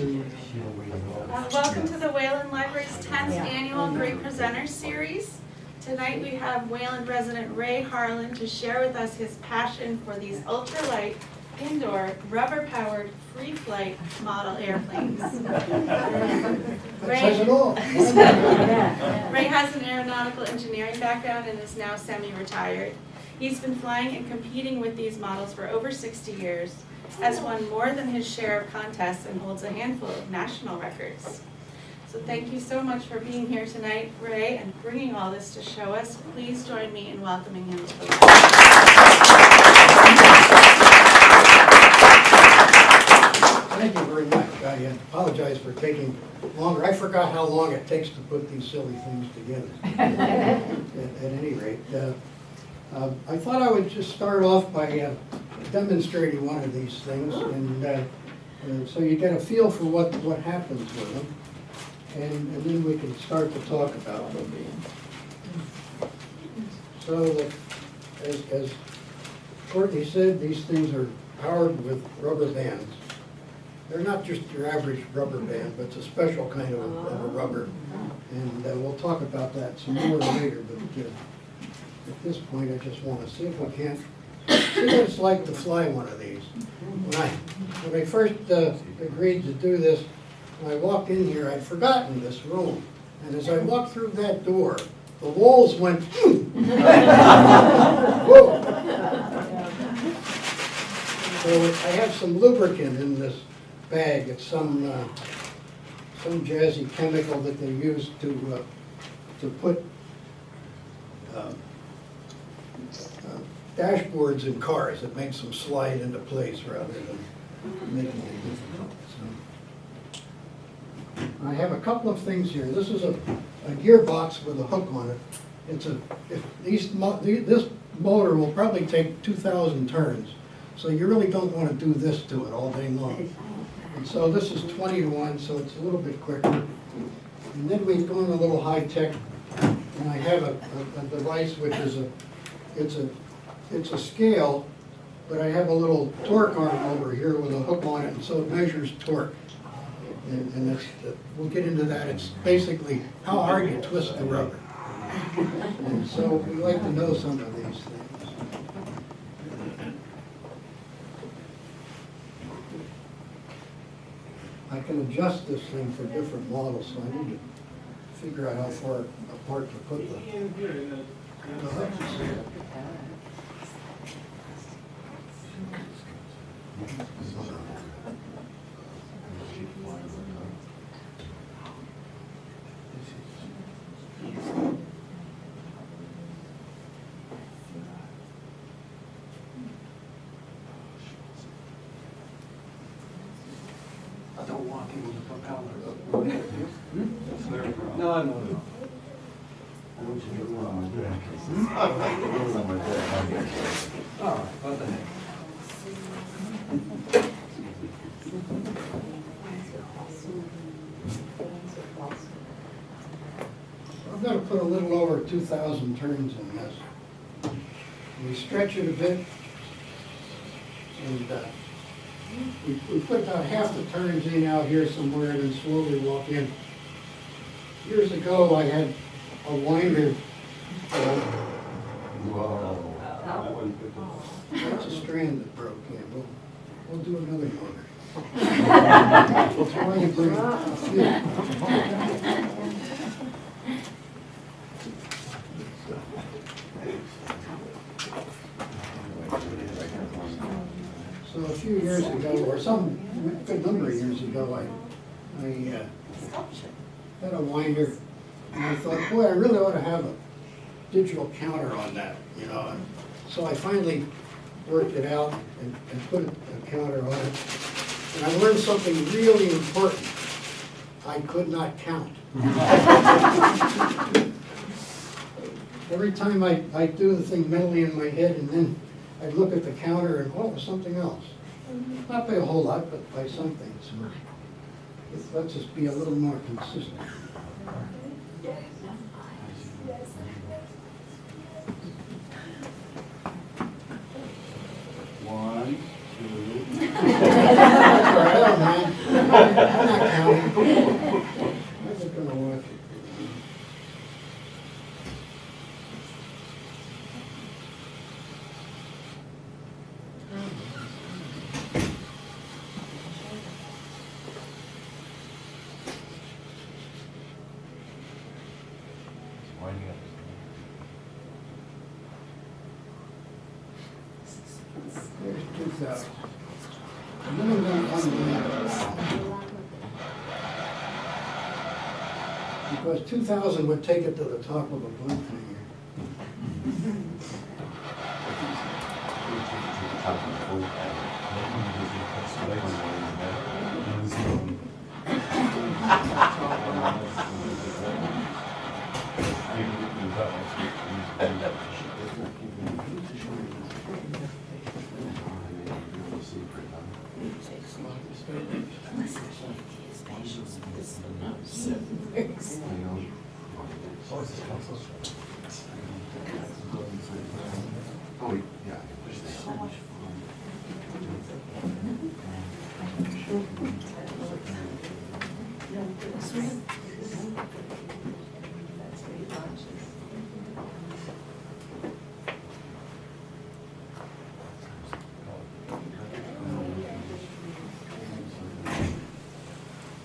Welcome to the Wayland Library's 10th annual Great Presenters Series. Tonight we have Wayland resident Ray Harlan to share with us his passion for these ultralight, indoor, rubber-powered, free-flight model airplanes. Ray has an aeronautical engineering background and is now semi-retired. He's been flying and competing with these models for over 60 years, has won more than his share of contests, and holds a handful of national records. So thank you so much for being here tonight, Ray, and bringing all this to show us. Please join me in welcoming him to the lab. Thank you very much. I apologize for taking longer. I forgot how long it takes to put these silly things together. At any rate, I thought I would just start off by demonstrating one of these things, and so you get a feel for what happens with them, and then we can start to talk about them. So, as Courtney said, these things are powered with rubber bands. They're not just your average rubber band, but it's a special kind of a rubber, and we'll talk about that some more later. But at this point, I just want to see if we can't see what it's like to fly one of these. When I first agreed to do this, when I walked in here, I'd forgotten this room. And as I walked through that door, the walls went, whoa. So I have some lubricant in this bag. It's some jazzy chemical that they use to put dashboards in cars. That makes them slide into place rather than making it difficult. So I have a couple of things here. This is a gearbox with a hook on it. This motor will probably take 2,000 turns, so you really don't want to do this to it all day long. And so this is 20 to 1, so it's a little bit quicker. And then we've gone a little high tech, and I have a device which is it's a scale, but I have a little torque arm over here with a hook on it, and so it measures torque. And that's, we'll get into that. It's basically how hard you twist the rubber. And so we like to know some of these things. I can adjust this thing for different models, so I need to figure out how far apart to put them. I don't want people to put colors up. No. All right, what the heck? I've got to put a little over 2,000 turns in this. We stretch it a bit, and we put about half the turns in out here somewhere and then slowly walk in. Years ago, I had a winder. Whoa. That's a strand that broke. Yeah, we'll do another motor. We'll try to bring a few. So a few years ago, or some good number of years ago, I had a winder, and I thought, boy, I really ought to have a digital counter on that, you know. And so I finally worked it out and put a counter on it. And I learned something really important. I could not count. Every time I do the thing mentally in my head, and then I'd look at the counter and, oh, it was something else. Not by a whole lot, but by something. So let's just be a little more consistent. One, two. That's all right, I don't mind. I'm not There's 2,000. And then I'm going to unlink it. Because 2,000 would take it to the top of a blue thing here. Oh, yeah.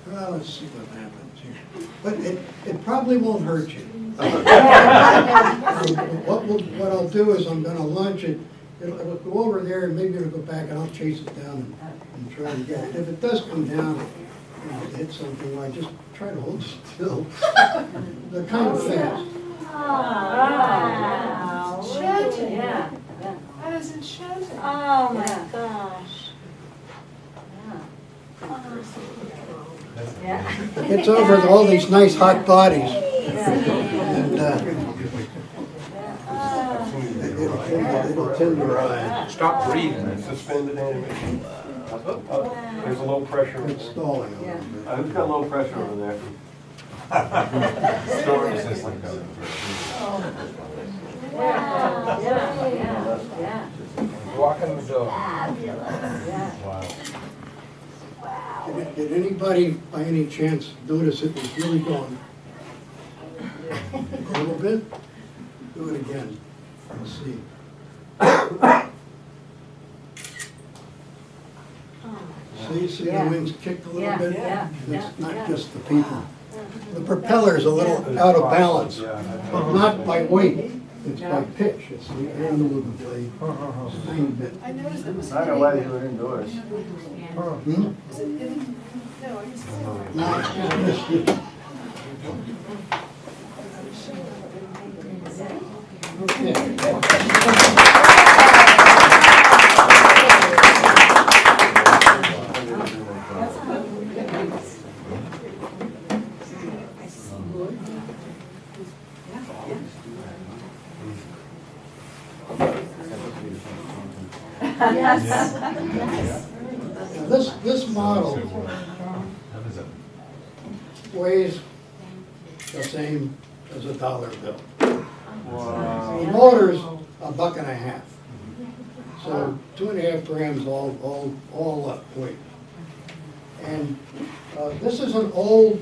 Well, let's see what happens here. But it probably won't hurt you. What I'll do is I'm gonna launch it, it'll go over there and maybe it'll go back and I'll chase it down and try to get it. If it does come down and hit something, well, I just try to hold still. They're kind of fast. Wow. Enchanting. Yeah. That is enchanting. Oh my gosh. Yeah. It's over all these nice hot bodies. Yeah. And it'll tenderize. Stop breathing. Suspended animation. There's a low pressure. It's stalling a little bit. We've got low pressure over there. Storage system coming Yeah. Walking the dog. Yeah. Wow. Did anybody by any chance notice it was really going? A little bit? Do it again. Let's see. See the Yeah. wings kicked a little Yeah, bit? yeah, It's yeah, not yeah. just the people. The propeller's a little out of balance, but not by weight. It's by pitch. It's the angle of the blade. It's a tiny bit. I noticed it was. I don't know why they were indoors. Hmm? Is it hidden? No, I just. No, it's just- Okay. Yes. Now, this model weighs the same as a dollar bill. The motor's $1.50. So 2.5 grams all up weight. And this is an old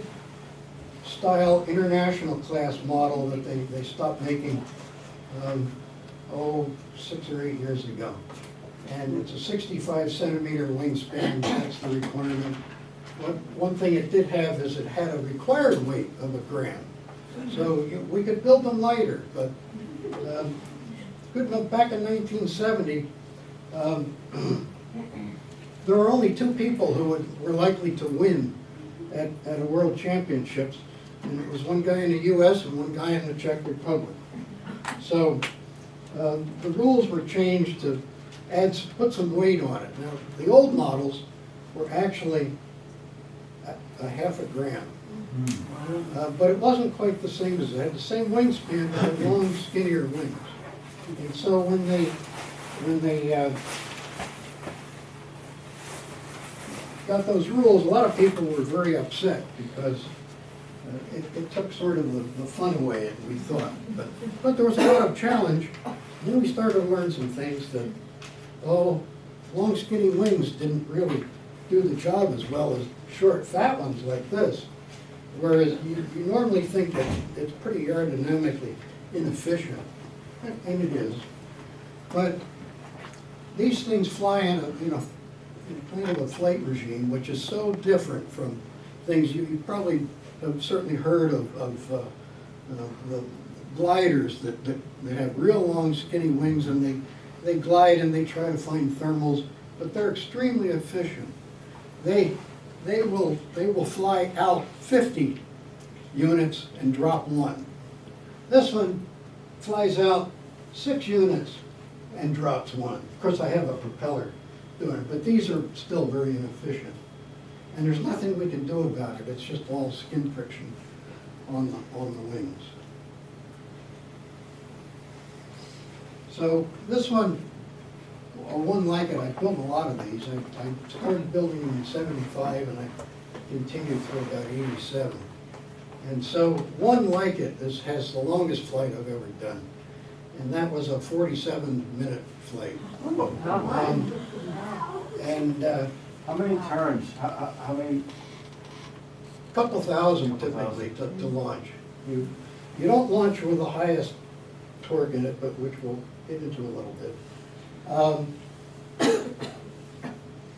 style international class model that they stopped making 6 or 8 years ago. And it's a 65 centimeter wingspan, that's the requirement. One thing it did have is it had a required weight of 1 gram. So we could build them lighter, but back in 1970, there were only 2 people who were likely to win at a world championships. And it was one guy in the US and one guy in the Czech Republic. So the rules were changed to put some weight on it. Now, the old models were actually a 0.5 gram. But it wasn't quite the same as it had the same wingspan, but had long, skinnier wings. And so when they got those rules, a lot of people were very upset because it took sort of the fun away, we thought. But there was a lot of challenge. And then we started to learn some things that, long skinny wings didn't really do the job as well as short fat ones like this. Whereas you normally think that it's pretty aerodynamically inefficient, and it is. But these things fly in kind of a flight regime, which is so different from things you probably have certainly heard of the gliders that have real long skinny wings, and they glide and they try to find thermals, but they're extremely efficient. They will fly out 50 units and drop 1. This one flies out 6 units and drops 1. Of course, I have a propeller doing it, but these are still very inefficient. And there's nothing we can do about it. It's just all skin friction on the wings. So this one, or one like it, I built a lot of these. I started building them in '75 and I continued through about '87. And so one like it has the longest flight I've ever done. And that was a 47-minute flight. How many turns, how many? Couple thousand typically to launch. You don't launch with the highest torque in it, but which we'll get into a little bit.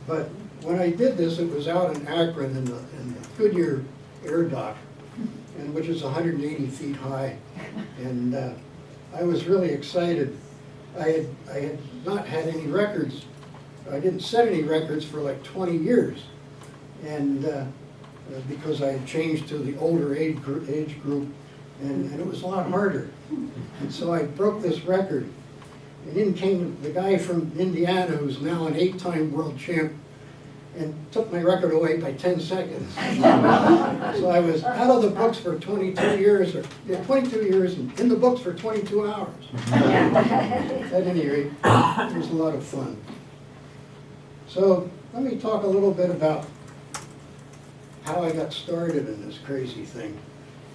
But when I did this, it was out in Akron in the Goodyear Air Dock, and which is 180 feet high. And I was really excited. I had not had any records. I didn't set any records for like 20 years. And because I had changed to the older age group, and it was a lot harder. And so I broke this record. And in came the guy from Indiana, who's now an 8-time world champ, and took my record away by 10 seconds. So I was out of the books for 22 years, or 22 years, and in the books for 22 hours. At any rate, it was a lot of fun. So let me talk a little bit about how I got started in this crazy thing.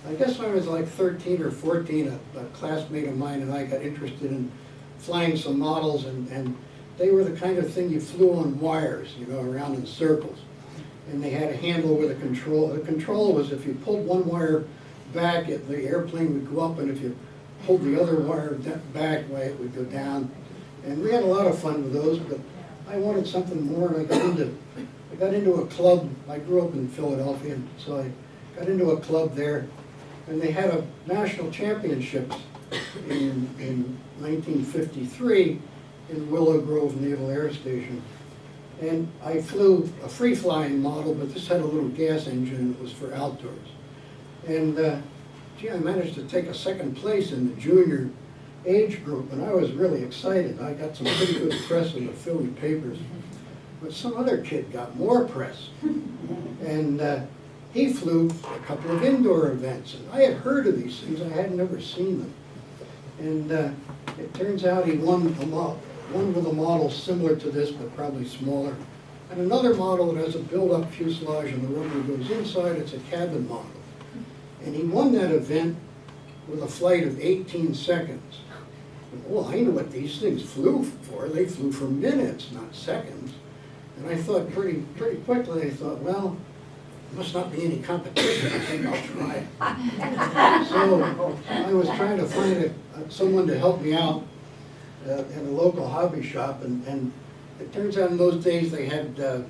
I guess when I was like 13 or 14, a classmate of mine and I got interested in flying some models, and they were the kind of thing you flew on wires, you know, around in circles. And they had a handle with a control. The control was if you pulled one wire back, the airplane would go up, and if you pulled the other wire back, it would go down. And we had a lot of fun with those, but I wanted something more, and I got into a club. I grew up in Philadelphia, so I got into a club there, and they had a national championships in 1953 in Willow Grove Naval Air Station. And I flew a free-flying model, but this had a little gas engine, and it was for outdoors. And gee, I managed to take a second place in the junior age group, and I was really excited. I got some pretty good press in the Philly papers. But some other kid got more press. And he flew a couple of indoor events, and I had heard of these things. I had never seen them. And it turns out he won with a model similar to this, but probably smaller. And another model that has a build-up fuselage and the rubber goes inside. It's a cabin model. And he won that event with a flight of 18 seconds. And, well, I knew what these things flew for. They flew for minutes, not seconds. And I thought pretty quickly, I thought, well, there must not be any competition. I think I'll try. So I was trying to find someone to help me out in a local hobby shop, and it turns out in those days they had a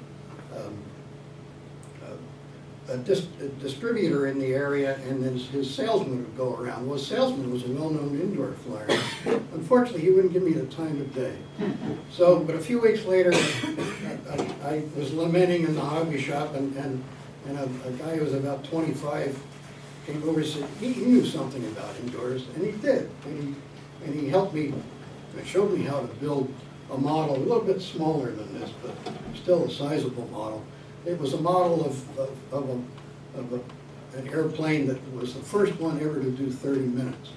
distributor in the area, and then his salesman would go around. Well, his salesman was a well-known indoor flyer. Unfortunately, he wouldn't give me the time of day. So, but a few weeks later, I was lamenting in the hobby shop, and a guy who was about 25 came over and said he knew something about indoors, and he did. And he helped me, showed me how to build a model a little bit smaller than this, but still a sizable model. It was a model of an airplane that was the first one ever to do 30 minutes.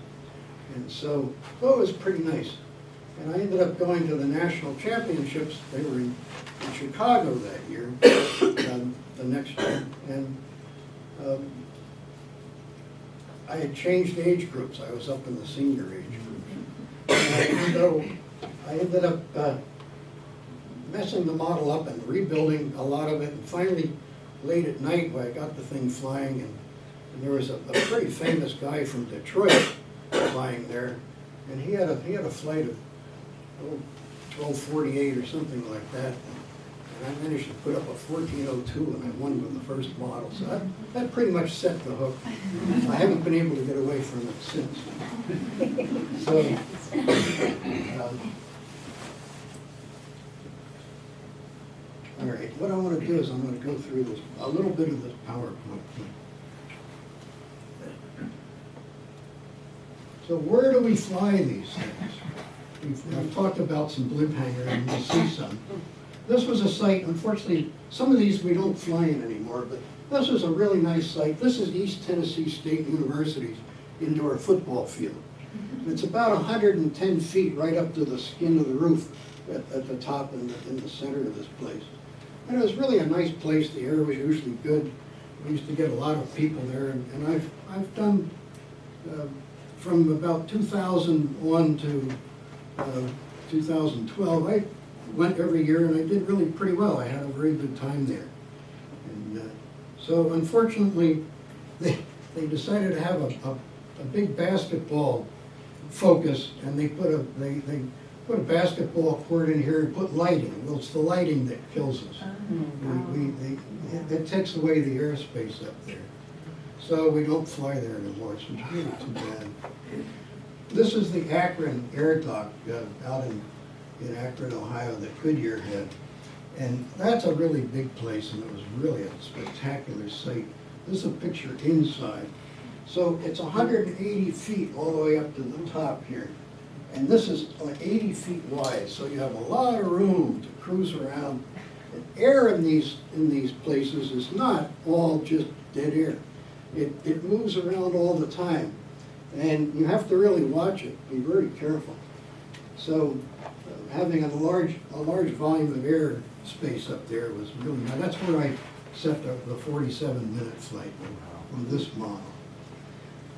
And so it was pretty nice. And I ended up going to the national championships. They were in Chicago that year, the next year. And I had changed age groups. I was up in the senior age group. And so I ended up messing the model up and rebuilding a lot of it. And finally, late at night, when I got the thing flying, and there was a pretty famous guy from Detroit flying there, and he had a flight of 1248 or something like that. And I managed to put up a 1402, and I won with the first model. So that pretty much set the hook. I haven't been able to get away from it since. So All right, what I want to do is I'm going to go through this, a little bit of this PowerPoint. So where do we fly these things? I've talked about some blimp hangars, and you'll see some. This was a site, unfortunately, some of these we don't fly in anymore, but this is a really nice site. This is East Tennessee State University's indoor football field. It's about 110 feet right up to the skin of the roof at the top in the center of this place. And it was really a nice place. The air was usually good. We used to get a lot of people there, and I've done from about 2001 to 2012. I went every year, and I did really pretty well. I had a very good time there. And so unfortunately, they decided to have a big basketball focus, and they put a basketball court in here and put lighting. Well, it's the lighting that kills us. It takes away the airspace up there. So we don't fly there anymore. It's really too bad. This is the Akron Air Dock out in Akron, Ohio, that Goodyear had. And that's a really big place, and it was really a spectacular site. This is a picture inside. So it's 180 feet all the way up to the top here. And this is like 80 feet wide, so you have a lot of room to cruise around. And air in these places is not all just dead air. It moves around all the time. And you have to really watch it, be very careful. So having a large volume of air space up there was really nice. That's where I set the 47-minute flight on this model.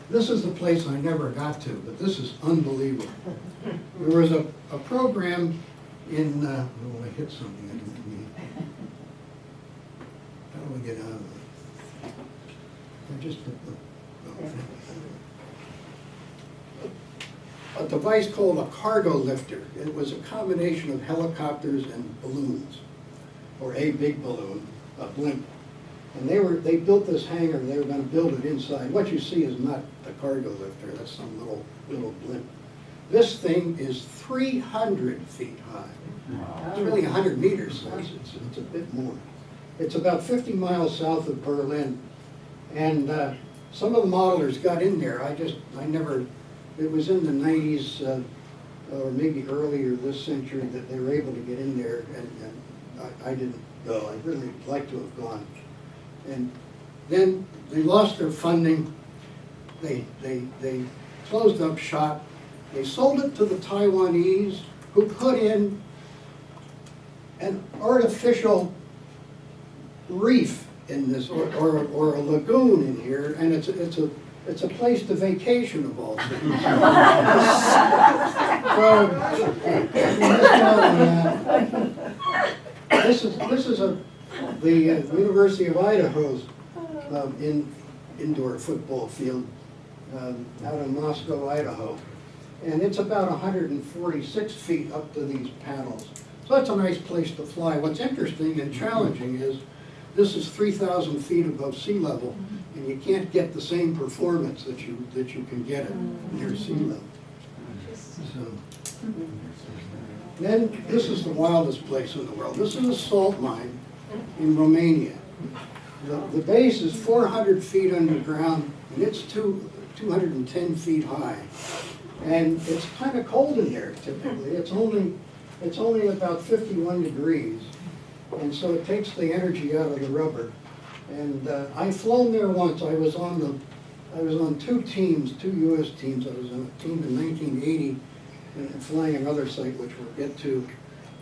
This is the place I never got to, but this is unbelievable. There was a program in, oh, I hit something I didn't mean. How do we get out of it? I just hit a device called a cargo lifter. It was a combination of helicopters and balloons, or a big balloon, a blimp. And they built this hangar, they were going to build it inside. What you see is not the cargo lifter, that's some little blimp. This thing is 300 feet high. Wow. It's really 100 meters, so it's a bit more. It's about 50 miles south of Berlin. And some of the modelers got in there. I never, it was in the 90s, or maybe earlier this century, that they were able to get in there, and I didn't go. I'd really like to have gone. And then they lost their funding. They closed up shop. They sold it to the Taiwanese, who put in an artificial reef in this, or a lagoon in here, and it's a place to vacation of all things. This is the University of Idaho's indoor football field out in Moscow, Idaho. And it's about 146 feet up to these panels. So that's a nice place to fly. What's interesting and challenging is this is 3,000 feet above sea level, and you can't get the same performance that you can get at near sea level. So, then this is the wildest place in the world. This is a salt mine in Romania. The base is 400 feet underground, and it's 210 feet high. And it's kind of cold in there typically. It's only about 51 degrees, and so it takes the energy out of the rubber. And I've flown there once. I was on two teams, two U.S. teams. I was on a team in 1980 and flying another site, which we'll get to.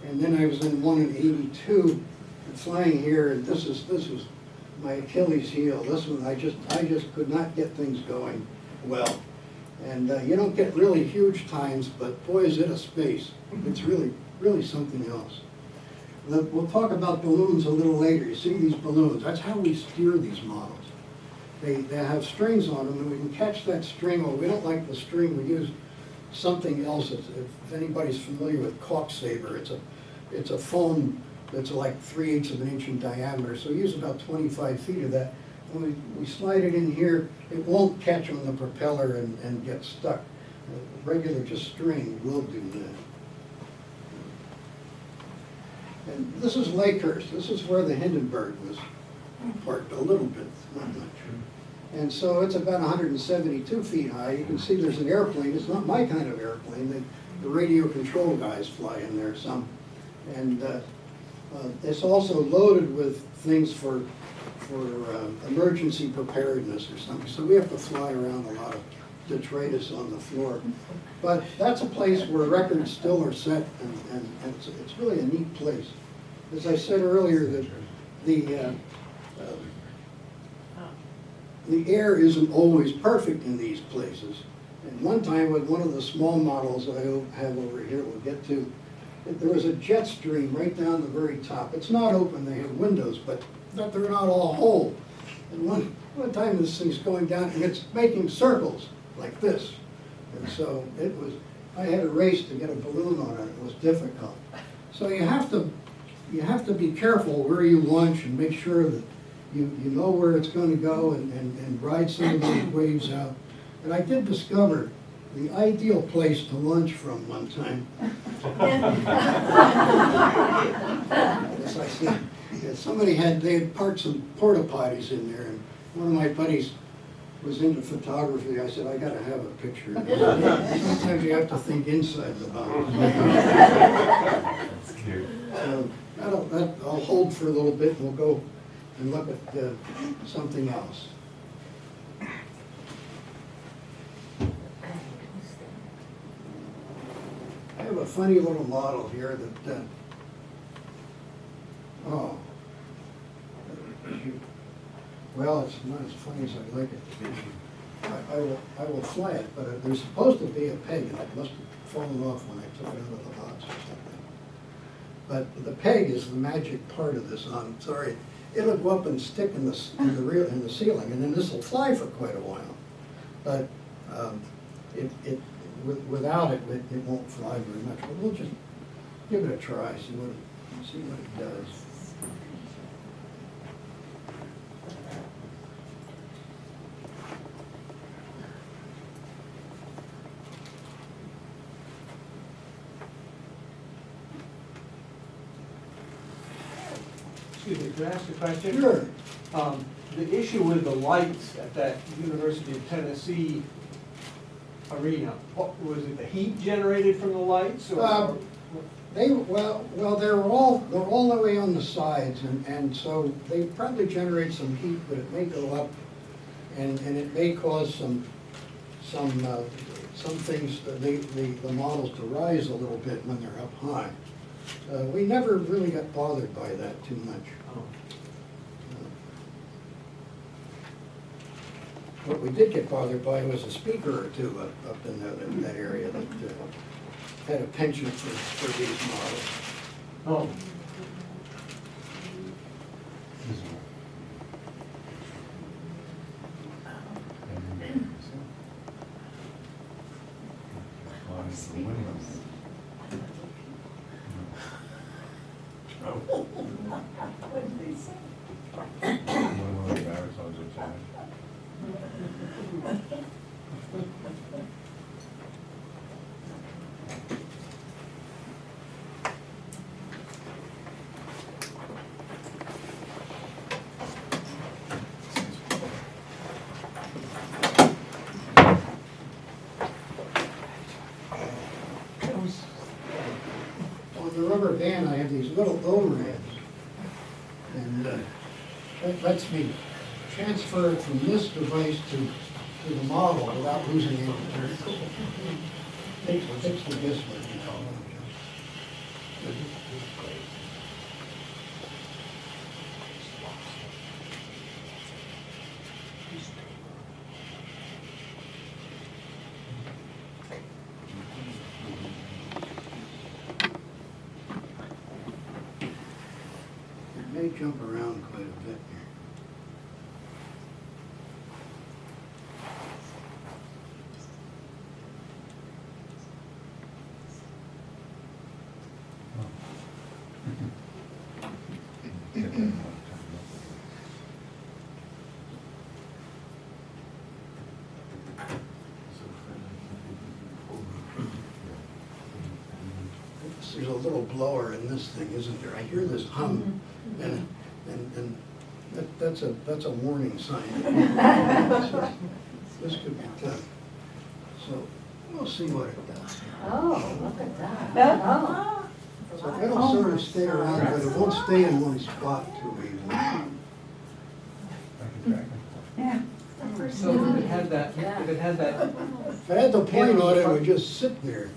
And then I was in one in 82 and flying here. And this was my Achilles heel. This one, I just could not get things going well. And you don't get really huge times, but boy, is it a space. It's really something else. We'll talk about balloons a little later. You see these balloons, that's how we steer these models. They have strings on them, and we can catch that string. Well, we don't like the string, we use something else. If anybody's familiar with cork saver, it's a foam that's like 3/8 of an inch in diameter, so we use about 25 feet of that. When we slide it in here, it won't catch on the propeller and get stuck. Regular just string will do that. And this is Lakehurst, this is where the Hindenburg was parked, a little bit, not much. And so it's about 172 feet high. You can see there's an airplane, it's not my kind of airplane, the radio control guys fly in there some. And it's also loaded with things for emergency preparedness or something. So we have to fly around a lot of detritus on the floor. But that's a place where records still are set, and it's really a neat place. As I said earlier, the air isn't always perfect in these places. And one time with one of the small models I have over here, we'll get to, there was a jet stream right down the very top. It's not open, they have windows, but they're not all whole. And one time this thing's going down and it's making circles like this. And so I had a race to get a balloon on it. It was difficult. So you have to be careful where you launch and make sure that you know where it's going to go and ride some of those waves out. And I did discover the ideal place to launch from one time. As I said, they had parked some porta potties in there, and one of my buddies was into photography. I said, I gotta have a picture. Sometimes you have to think inside the box. That's cute. So I'll hold for a little bit and we'll go and look at something else. I have a funny little model here that, well, it's not as funny as I'd like it to be. I will fly it, but there's supposed to be a peg, and it must have fallen off when I took it out of the box or something. But the peg is the magic part of this. I'm sorry, it'll go up and stick in the ceiling, and then this will fly for quite a while. But without it, it won't fly very much. But we'll just give it a try, see what it does. Excuse me, can I ask a question? Sure. The issue with the lights at that University of Tennessee arena, what was it, the heat generated from the lights? Or They're all the way on the sides, and so they probably generate some heat, but it may go up, and it may cause some things, the models to rise a little bit when they're up high. We never really got bothered by that too much. Oh. What we did get bothered by was a speaker or two up in that area that had a penchant for these models. Oh. On the rubber band, I have these little overheads, and that lets me transfer it from this device to the model without losing any material. Takes the guesswork, you know. It may jump around quite a bit here. There's a little blower in this thing, isn't there? I hear this hum, and that's a warning sign. This could be tough. So we'll see what it does. Oh, look at that. Oh. So it'll sort of stay around, but it won't stay in one spot too easily. Yeah. So if it had that, If I had the point on it, it would just sit there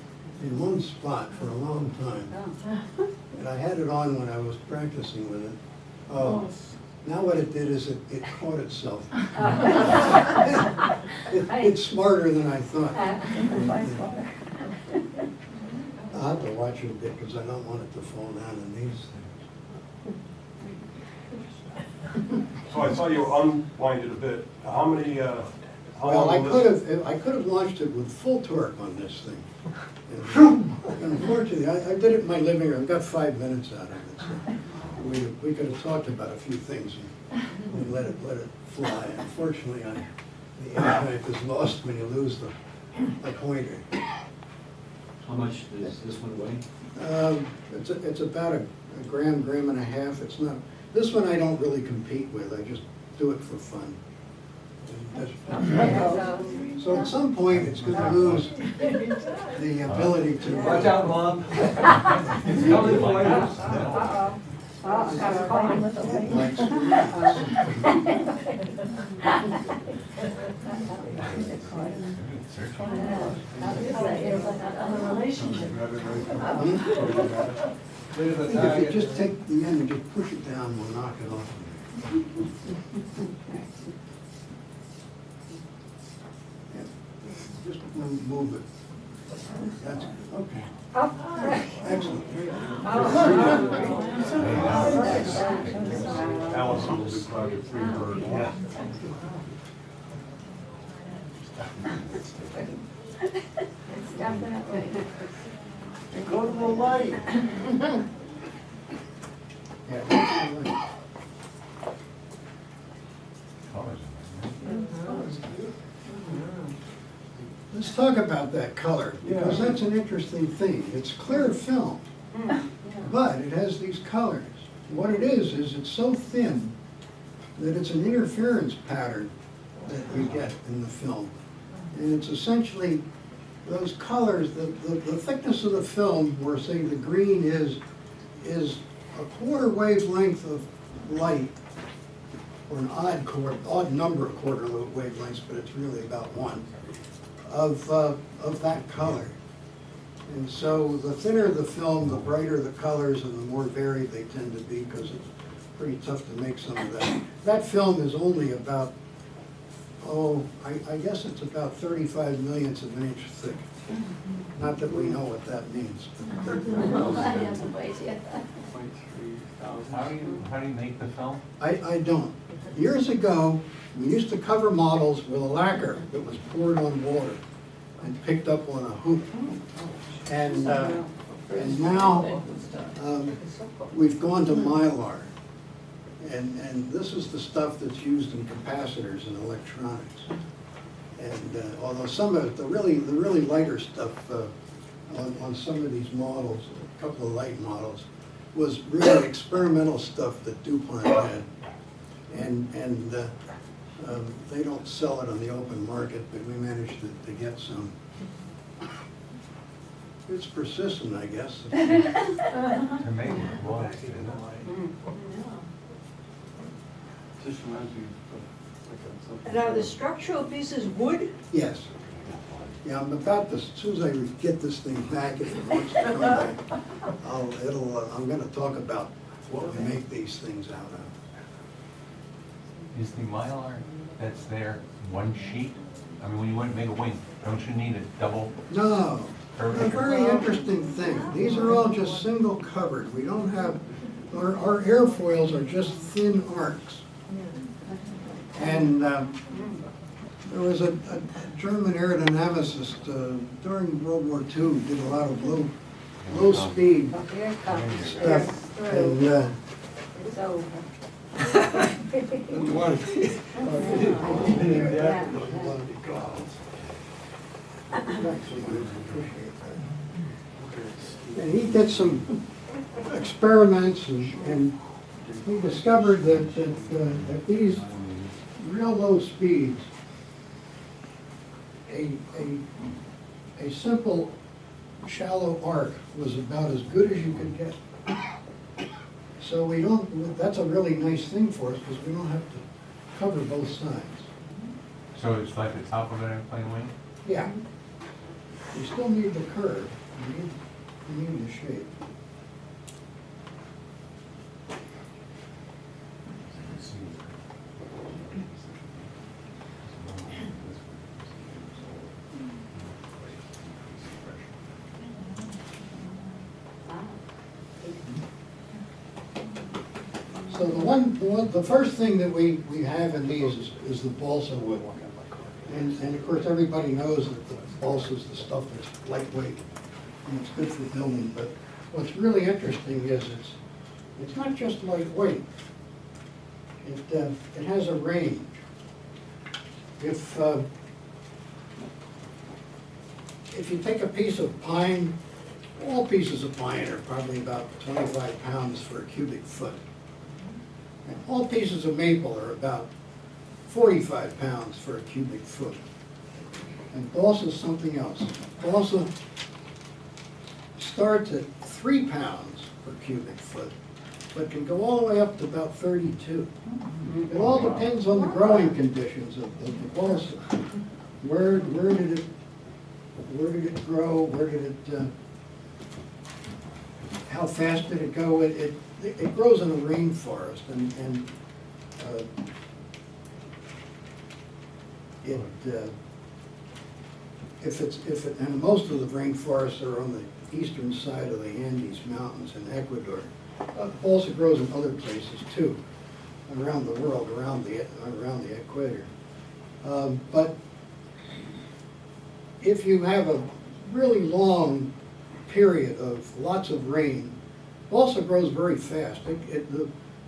in one spot for a long time. And I had it on when I was practicing with it. Oh, now what it did is it caught itself. It's smarter than I thought. I'll have to watch it a bit because I don't want it to fall down in these things. So I saw you unwind it a bit. How many, how Well, long I will could have launched it with full torque on this thing. And unfortunately, I did it in my living room, got 5 minutes out of it. So we could have talked about a few things and let it fly. Unfortunately, the impact is lost when you lose the pointer. How much does this one weigh? It's about a gram and a half. It's not, this one I don't really compete with, I just do it for fun. So at some point, it's gonna lose the ability to. watch out, Mom. It's coming for you. If you just take the end and just push it down, we'll knock it off. Yeah. Just move it. That's, okay. Excellent. Allison will be Project Freebird. Yeah. It's definitely. Go to the light. Yeah, that's all right. Let's talk about that color, because that's an interesting thing. It's clear film, but it has these colors. What it is it's so thin that it's an interference pattern that you get in the film. And it's essentially those colors, the thickness of the film, where say the green is a quarter wavelength of light, or an odd number of quarter wavelengths, but it's really about one, of that color. And so the thinner the film, the brighter the colors and the more varied they tend to be, because it's pretty tough to make some of that. That film is only about, I guess it's about 35 millionths of an inch thick. Not that we know what that means. How do you make the film? I don't. Years ago, we used to cover models with a lacquer that was poured on water and picked up on a hoop. And now we've gone to Mylar. And this is the stuff that's used in capacitors and electronics. And although some of it, the really lighter stuff on some of these models, a couple of light models, was really experimental stuff that DuPont had. And they don't sell it on the open market, but we managed to get some. It's persistent, I guess. To make it, well, Just reminds me of And are the structural pieces wood? Yes. Yeah, I'm about to, as soon as I get this thing back, if it wants to come back, I'm gonna talk about what we make these things out of. is the Mylar that's there one sheet? I mean, when you want to make a wing, don't you need a double? No, a Perfect. very interesting thing. These are all just single covered. We don't have, our airfoils are just thin arcs. And there was a German aerodynamicist during World War II, did a lot of low speed Here it comes. stuff. And It's over. you want to be, Actually, I appreciate that. And he did some experiments and he discovered that at these real low speeds, a simple shallow arc was about as good as you could get. So we don't, that's a really nice thing for us because we don't have to cover both sides. So it's like the top of an airplane wing? Yeah. You still need the curve, you need the shape. So the first thing that we have in these is the balsa wood. And of course, everybody knows that the balsa is the stuff that's lightweight and it's good for building, but what's really interesting is it's not just lightweight. It has a range. If you take a piece of pine, all pieces of pine are probably about 25 pounds for a cubic foot. And all pieces of maple are about 45 pounds for a cubic foot. And balsa is something else. Balsa starts at 3 pounds per cubic foot, but can go all the way up to about 32. It all depends on the growing conditions of the balsa. Where did it grow? Where did it? How fast did it go? It grows in a rainforest, and and most of the rainforests are on the eastern side of the Andes Mountains in Ecuador. Balsa grows in other places too, around the world, around the equator. But if you have a really long period of lots of rain, balsa grows very fast.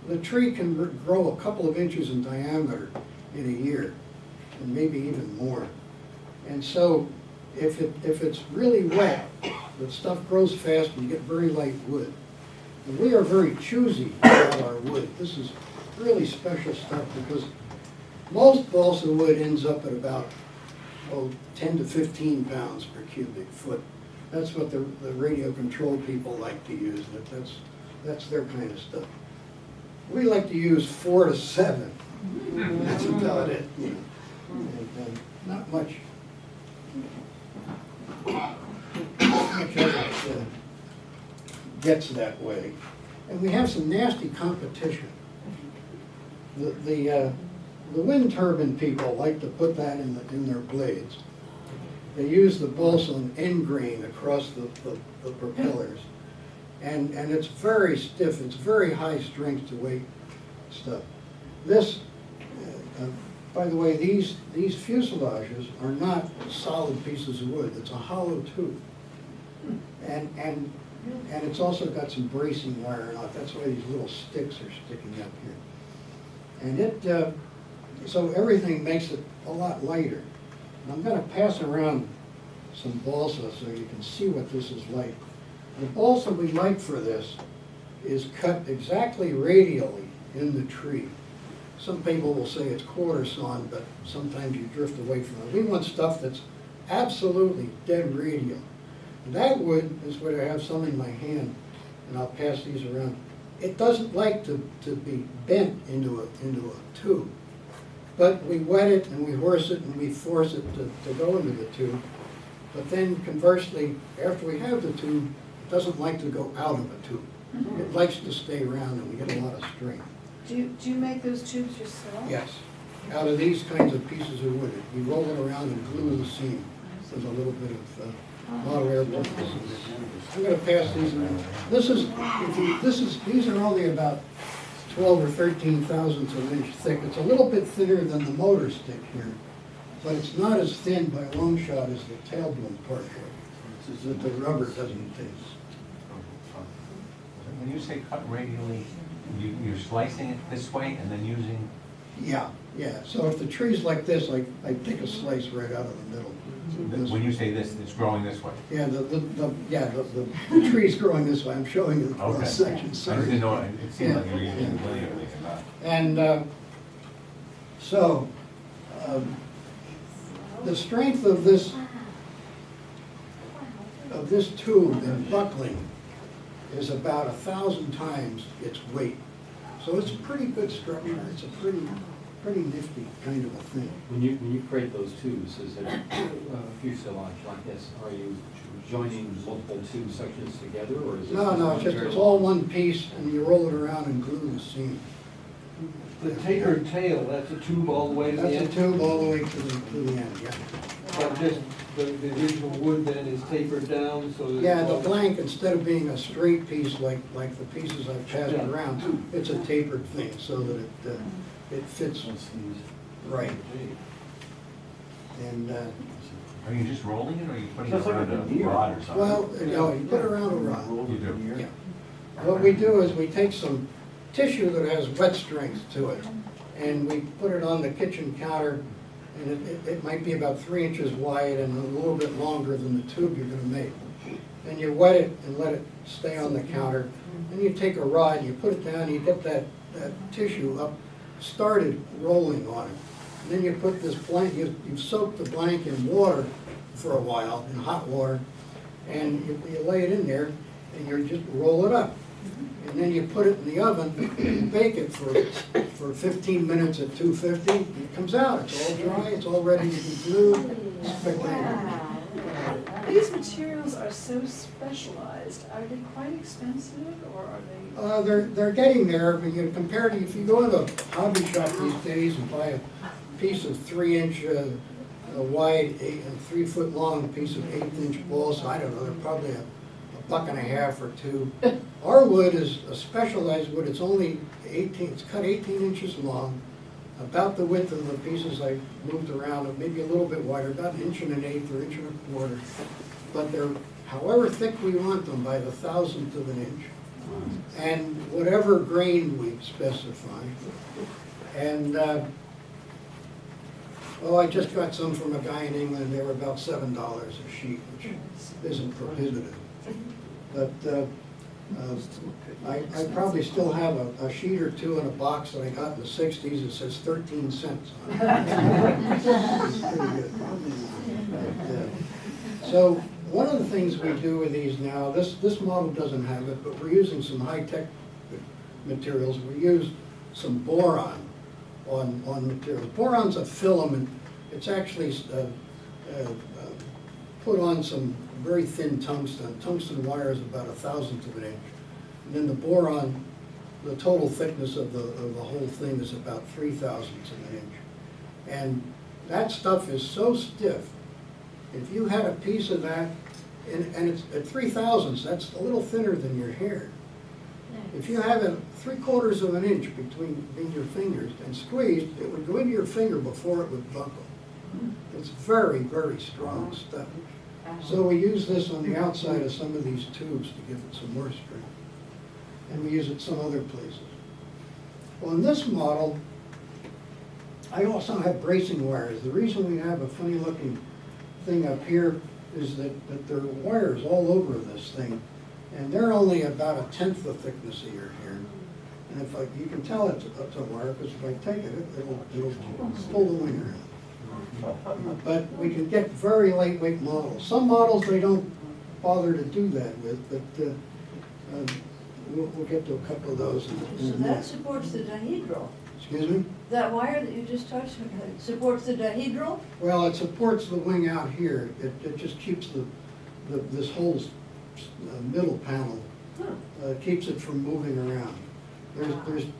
The tree can grow a couple of inches in diameter in a year, and maybe even more. And so if it's really wet, the stuff grows fast and you get very light wood. And we are very choosy about our wood. This is really special stuff because most balsa wood ends up at about 10 to 15 pounds per cubic foot. That's what the radio control people like to use. That's their kind of stuff. We like to use 4 to 7. That's about it. You know. And not much of it gets that way. And we have some nasty competition. The wind turbine people like to put that in their blades. They use the balsa and end grain across the propellers. And it's very stiff, it's very high strength to weight stuff. This, by the way, these fuselages are not solid pieces of wood, it's a hollow tube. And it's also got some bracing wire on it, that's why these little sticks are sticking up here. And so everything makes it a lot lighter. And I'm going to pass around some balsa so you can see what this is like. The balsa we like for this is cut exactly radially in the tree. Some people will say it's quarter sawn, but sometimes you drift away from it. We want stuff that's absolutely dead radial. And that wood is where I have some in my hand, and I'll pass these around. It doesn't like to be bent into a tube. But we wet it and we horse it and we force it to go into the tube. But then conversely, after we have the tube, it doesn't like to go out of a tube. It likes to stay around and we get a lot of strength. Do you make those tubes yourself? Yes, out of these kinds of pieces of wood. We roll it around and glue the seam with a little bit of model airplane. I'm going to pass these around. These are only about 12 or 13 thousandths of an inch thick. It's a little bit thinner than the motor stick here, but it's not as thin by a long shot as the tail boom part here. It's that the rubber doesn't taste. When you say cut radially, you're slicing it this way and then using? Yeah. So if the tree's like this, I take a slice right out of the middle. When you say this, it's growing this way. Yeah, the tree's growing this way, I'm showing you the Okay. cross section, I just sorry. didn't know, it seemed like you were Yeah, using yeah. linearly and not. And so, the strength of this tube in buckling is about 1,000 times its weight. So it's a pretty good structure, it's a pretty nifty kind of a thing. When you create those tubes, is it a fuselage like this? Are you joining multiple tube sections together, or is it? No, it's all one piece, and you roll it around and glue the seam. The tapered tail, that's a tube all the way to the That's a end? tube all the way to the end, yeah. But just, the original wood then is tapered down, so that. Yeah, the blank, instead of being a straight piece like the pieces I've passed Yeah. around, it's a tapered thing so that it fits right. And, Are you just rolling it, or are you putting it Sounds like around a a veneer. rod or something? well, you put it around a rod. You do? Yeah. What we do is we take some tissue that has wet strength to it, and we put it on the kitchen counter, and it might be about 3 inches wide and a little bit longer than the tube you're gonna make. And you wet it and let it stay on the counter. Then you take a rod, you put it down, you get that tissue up, started rolling on it. And then you put this blank, you've soaked the blank in water for a while, in hot water, and you lay it in there, and you just roll it up. And then you put it in the oven and bake it for 15 minutes at 250. And it comes out, it's all dry, it's all ready to be glued. Spectacular. These materials are so specialized. Are they quite expensive, or are they? They're getting there, but you compare to, if you go to a hobby shop these days and buy a piece of 3-inch wide and 3 foot long piece of 1/8 balsa, I don't know, they're probably a $1.50 or $2. Our wood is a specialized wood, it's only 18, it's cut 18 inches long, about the width of the pieces I moved around, maybe a little bit wider, about 1 1/8 or 1 1/4. But they're however thick we want them by the 1,000th of an inch. And whatever grain we specify. And, I just got some from a guy in England, they were about $7 a sheet, which isn't prohibitive. But I probably still have a sheet or two in a box that I got in the 60s, it says 13 cents on it. It's pretty good. But, so one of the things we do with these now, this model doesn't have it, but we're using some high-tech materials. We use some boron on materials. Boron's a filament. It's actually put on some very thin tungsten. Tungsten wire is about 1,000th of an inch. And then the boron, the total thickness of the whole thing is about 3,000ths of an inch. And that stuff is so stiff. If you had a piece of that, and it's at 3,000ths, that's a little thinner than your hair. If you have it 3/4 of an inch between your fingers and squeezed, it would go into your finger before it would buckle. It's very, very strong stuff. So we use this on the outside of some of these tubes to give it some more strength. And we use it some other places. Well, in this model, I also have bracing wires. The reason we have a funny looking thing up here is that there are wires all over this thing. And they're only about 1/10 the thickness of your hair. And if you can tell it's a wire, because if I take it, it'll pull the wing around. But we can get very lightweight models. Some models they don't bother to do that with, but we'll get to a couple of those in a So minute. that supports the dihedral. Excuse me? That wire that you just touched supports the dihedral? Well, it supports the wing out here. It just keeps this whole middle panel, keeps it from moving around.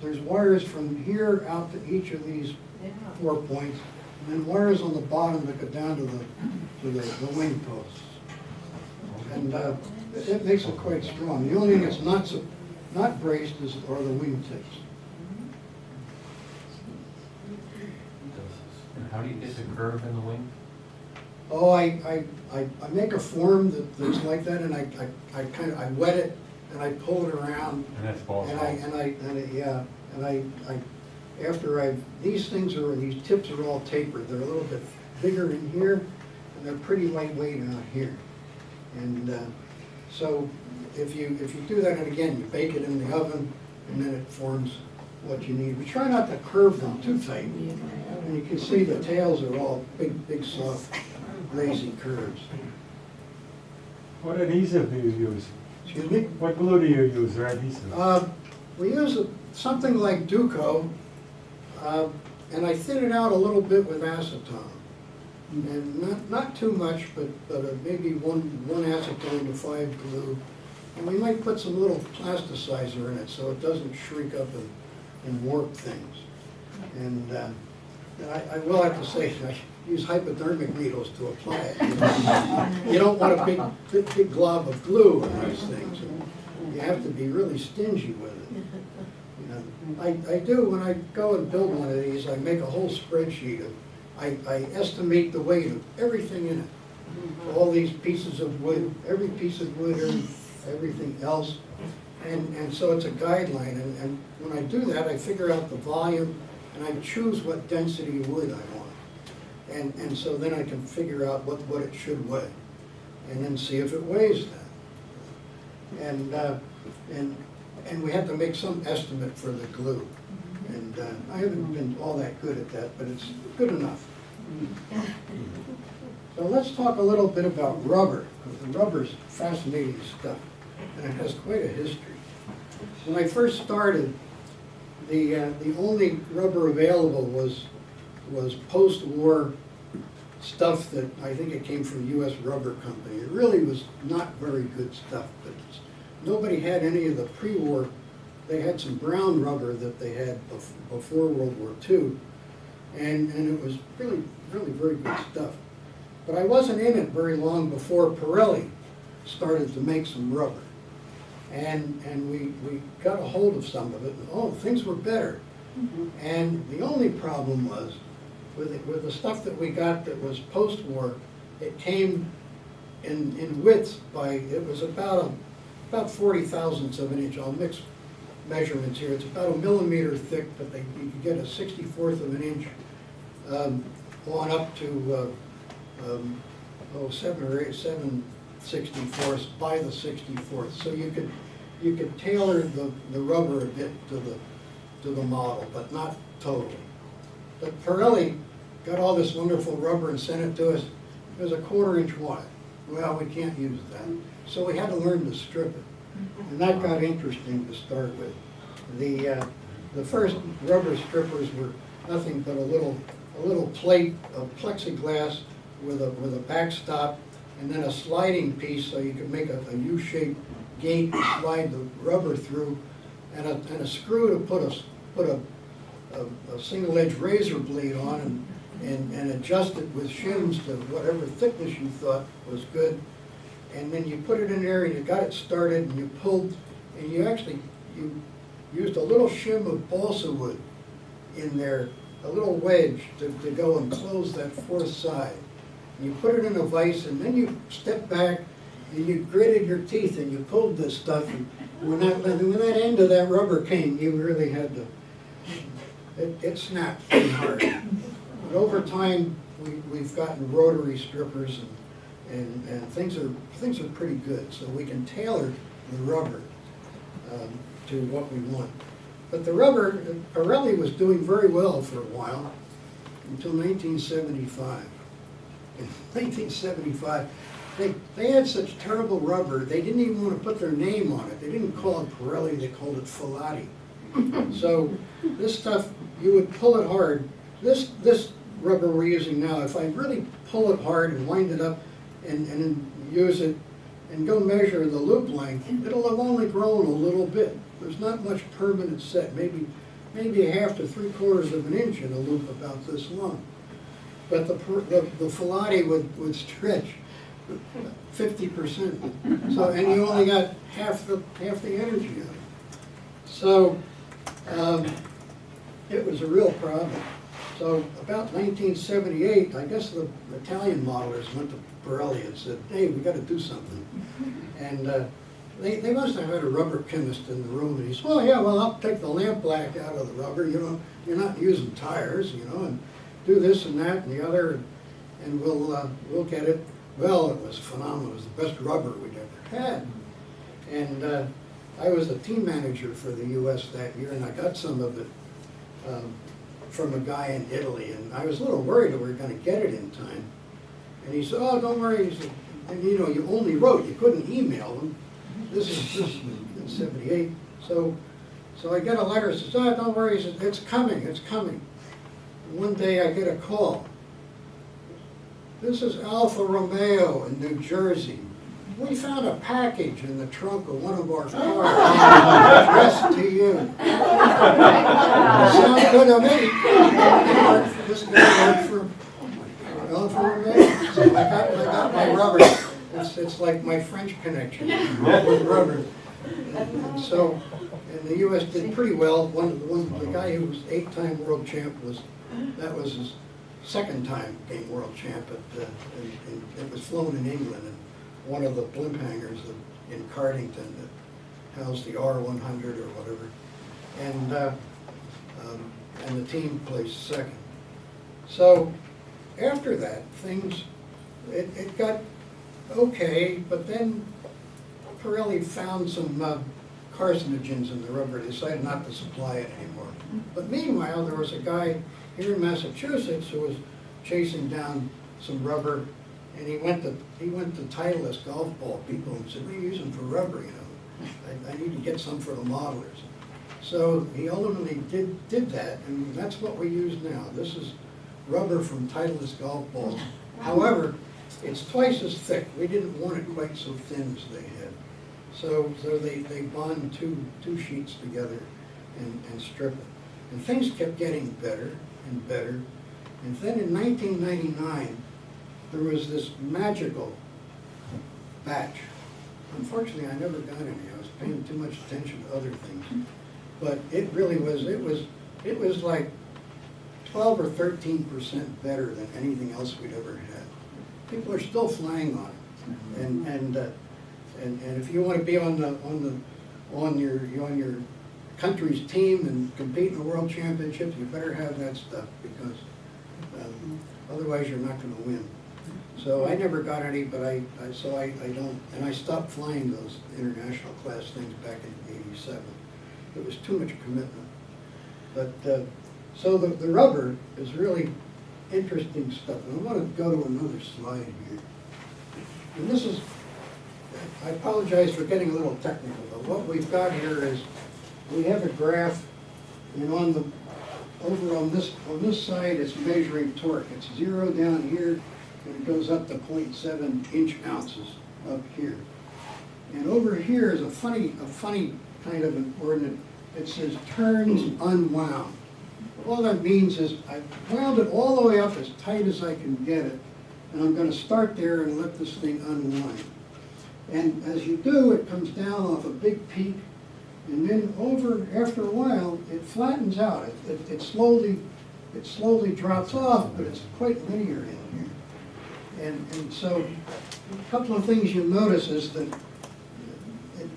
There's wires from here out to each of these Yeah. 4 points, and then wires on the bottom that go down to the wing posts. And it makes it quite strong. The only thing that's not braced are the wing tips. And how do you get the curve in the wing? Oh, I make a form that's like that, and I wet it and I pull it around. And that's balsa. These tips are all tapered. They're a little bit bigger in here, and they're pretty lightweight out here. And so if you do that, and again, you bake it in the oven, and then it forms what you need. We try not to curve them too tight. And you can see the tails are all big, soft, lazy curves. What adhesive do you use? Excuse me? What glue do you use, or adhesive? We use something like Duco, and I thin it out a little bit with acetone. And not too much, but maybe one acetone to 5 glue. And we might put some little plasticizer in it so it doesn't shrink up and warp things. And I will have to say, I use hypodermic needles to apply it. You don't want a big glob of glue on these things. You have to be really stingy with it. You know, I do, when I go and build one of these, I make a whole spreadsheet of, I estimate the weight of everything in it. All these pieces of wood, every piece of wood, everything else. And so it's a guideline, and when I do that, I figure out the volume, and I choose what density of wood I want. And so then I can figure out what it should weigh, and then see if it weighs that. And we have to make some estimate for the glue. And I haven't been all that good at that, but it's good enough. So let's talk a little bit about rubber, because the rubber's fascinating stuff, and it has quite a history. When I first started, the only rubber available was post-war stuff that I think it came from U.S. Rubber Company. It really was not very good stuff, but nobody had any of the pre-war. They had some brown rubber that they had before World War II, and it was really very good stuff. But I wasn't in it very long before Pirelli started to make some rubber. And we got a hold of some of it, and things were better. And the only problem was, with the stuff that we got that was post-war, it came in widths it was about 40 thousandths of an inch. I'll mix measurements here. It's about 1 millimeter thick, but you could get a 64th of an inch on up to 7 or 8, 7/64 by the 64th. So you could tailor the rubber a bit to the model, but not totally. But Pirelli got all this wonderful rubber and sent it to us. It was a 1/4 inch wide. Well, we can't use that. So we had to learn to strip it. And that got interesting to start with. The first rubber strippers were nothing but a little plate of plexiglass with a backstop, and then a sliding piece so you could make a U-shaped gate to slide the rubber through, and a screw to put a single-edge razor blade on and adjust it with shims to whatever thickness you thought was good. And then you put it in there and you got it started and you pulled, and you used a little shim of balsa wood in there, a little wedge to go and close that fourth side. And you put it in a vise, and then you stepped back and you gritted your teeth and you pulled this stuff, and when that end of that rubber came, you really had to, it snapped pretty hard. But over time, we've gotten rotary strippers, and things are pretty good, so we can tailor the rubber to what we want. But the rubber, Pirelli was doing very well for a while, until 1975. In 1975, they had such terrible rubber, they didn't even want to put their name on it. They didn't call it Pirelli, they called it Filati. So this stuff, you would pull it hard. This rubber we're using now, if I really pull it hard and wind it up and then use it and go measure the loop length, it'll have only grown a little bit. There's not much permanent set, maybe 1/2 to 3/4 of an inch in a loop about this long. But the Filati would stretch 50%. So, and you only got half the energy of it. So it was a real problem. So about 1978, I guess the Italian modelers went to Pirelli and said, hey, we got to do something. And they must have had a rubber chemist in the room, and he said, I'll take the lamp black out of the rubber, you're not using tires, and do this and that and the other. and we'll get it. Well, it was phenomenal. It was the best rubber we'd ever had. And I was the team manager for the US that year, and I got some of it from a guy in Italy, and I was a little worried that we were gonna get it in time. And he said, oh, don't worry, he said, and you know, you only wrote, you couldn't email them. This was in '78. So I get a letter, says, oh, don't worry, he says, it's coming, it's coming. And one day I get a call. This is Alfa Romeo in New Jersey. We found a package in the trunk of one of our cars addressed to you. Sounds good to me. This guy worked for Alfa Romeo. So I got my rubber. It's like my French connection with rubber. And so, and the U.S. did pretty well. The guy who was 8-time world champ that was his second time being world champ. And it was flown in England. And one of the blimp hangars in Cardington that housed the R100 or whatever. And the team placed second. So after that, it got okay, but then Pirelli found some carcinogens in the rubber, decided not to supply it anymore. But meanwhile, there was a guy here in Massachusetts who was chasing down some rubber, and he went to Titleist golf ball people and said, what are you using for rubber, you know? I need to get some for the modelers. So he ultimately did that, and that's what we use now. This is rubber from Titleist golf balls. However, it's twice as thick. We didn't want it quite so thin as they had. So they bond two sheets together and strip it. And things kept getting better and better. And then in 1999, there was this magical batch. Unfortunately, I never got any. I was paying too much attention to other things. But it really was, it was like 12 or 13% better than anything else we'd ever had. People are still flying on it. And if you want to be on your country's team and compete in the world championships, you better have that stuff, because otherwise you're not going to win. So I never got any, but I don't, and I stopped flying those international class things back in '87. It was too much commitment. But so the rubber is really interesting stuff. And I want to go to another slide here. And this is, I apologize for getting a little technical, but what we've got here is we have a graph, and over on this side it's measuring torque. It's 0 down here, and it goes up to 0.7 inch ounces up here. And over here is a funny kind of an ordinate. It says turns unwound. All that means is I wound it all the way up as tight as I can get it, and I'm going to start there and let this thing unwind. And as you do, it comes down off a big peak, and then after a while, it flattens out. It slowly drops off, but it's quite linear in here. And so a couple of things you'll notice is that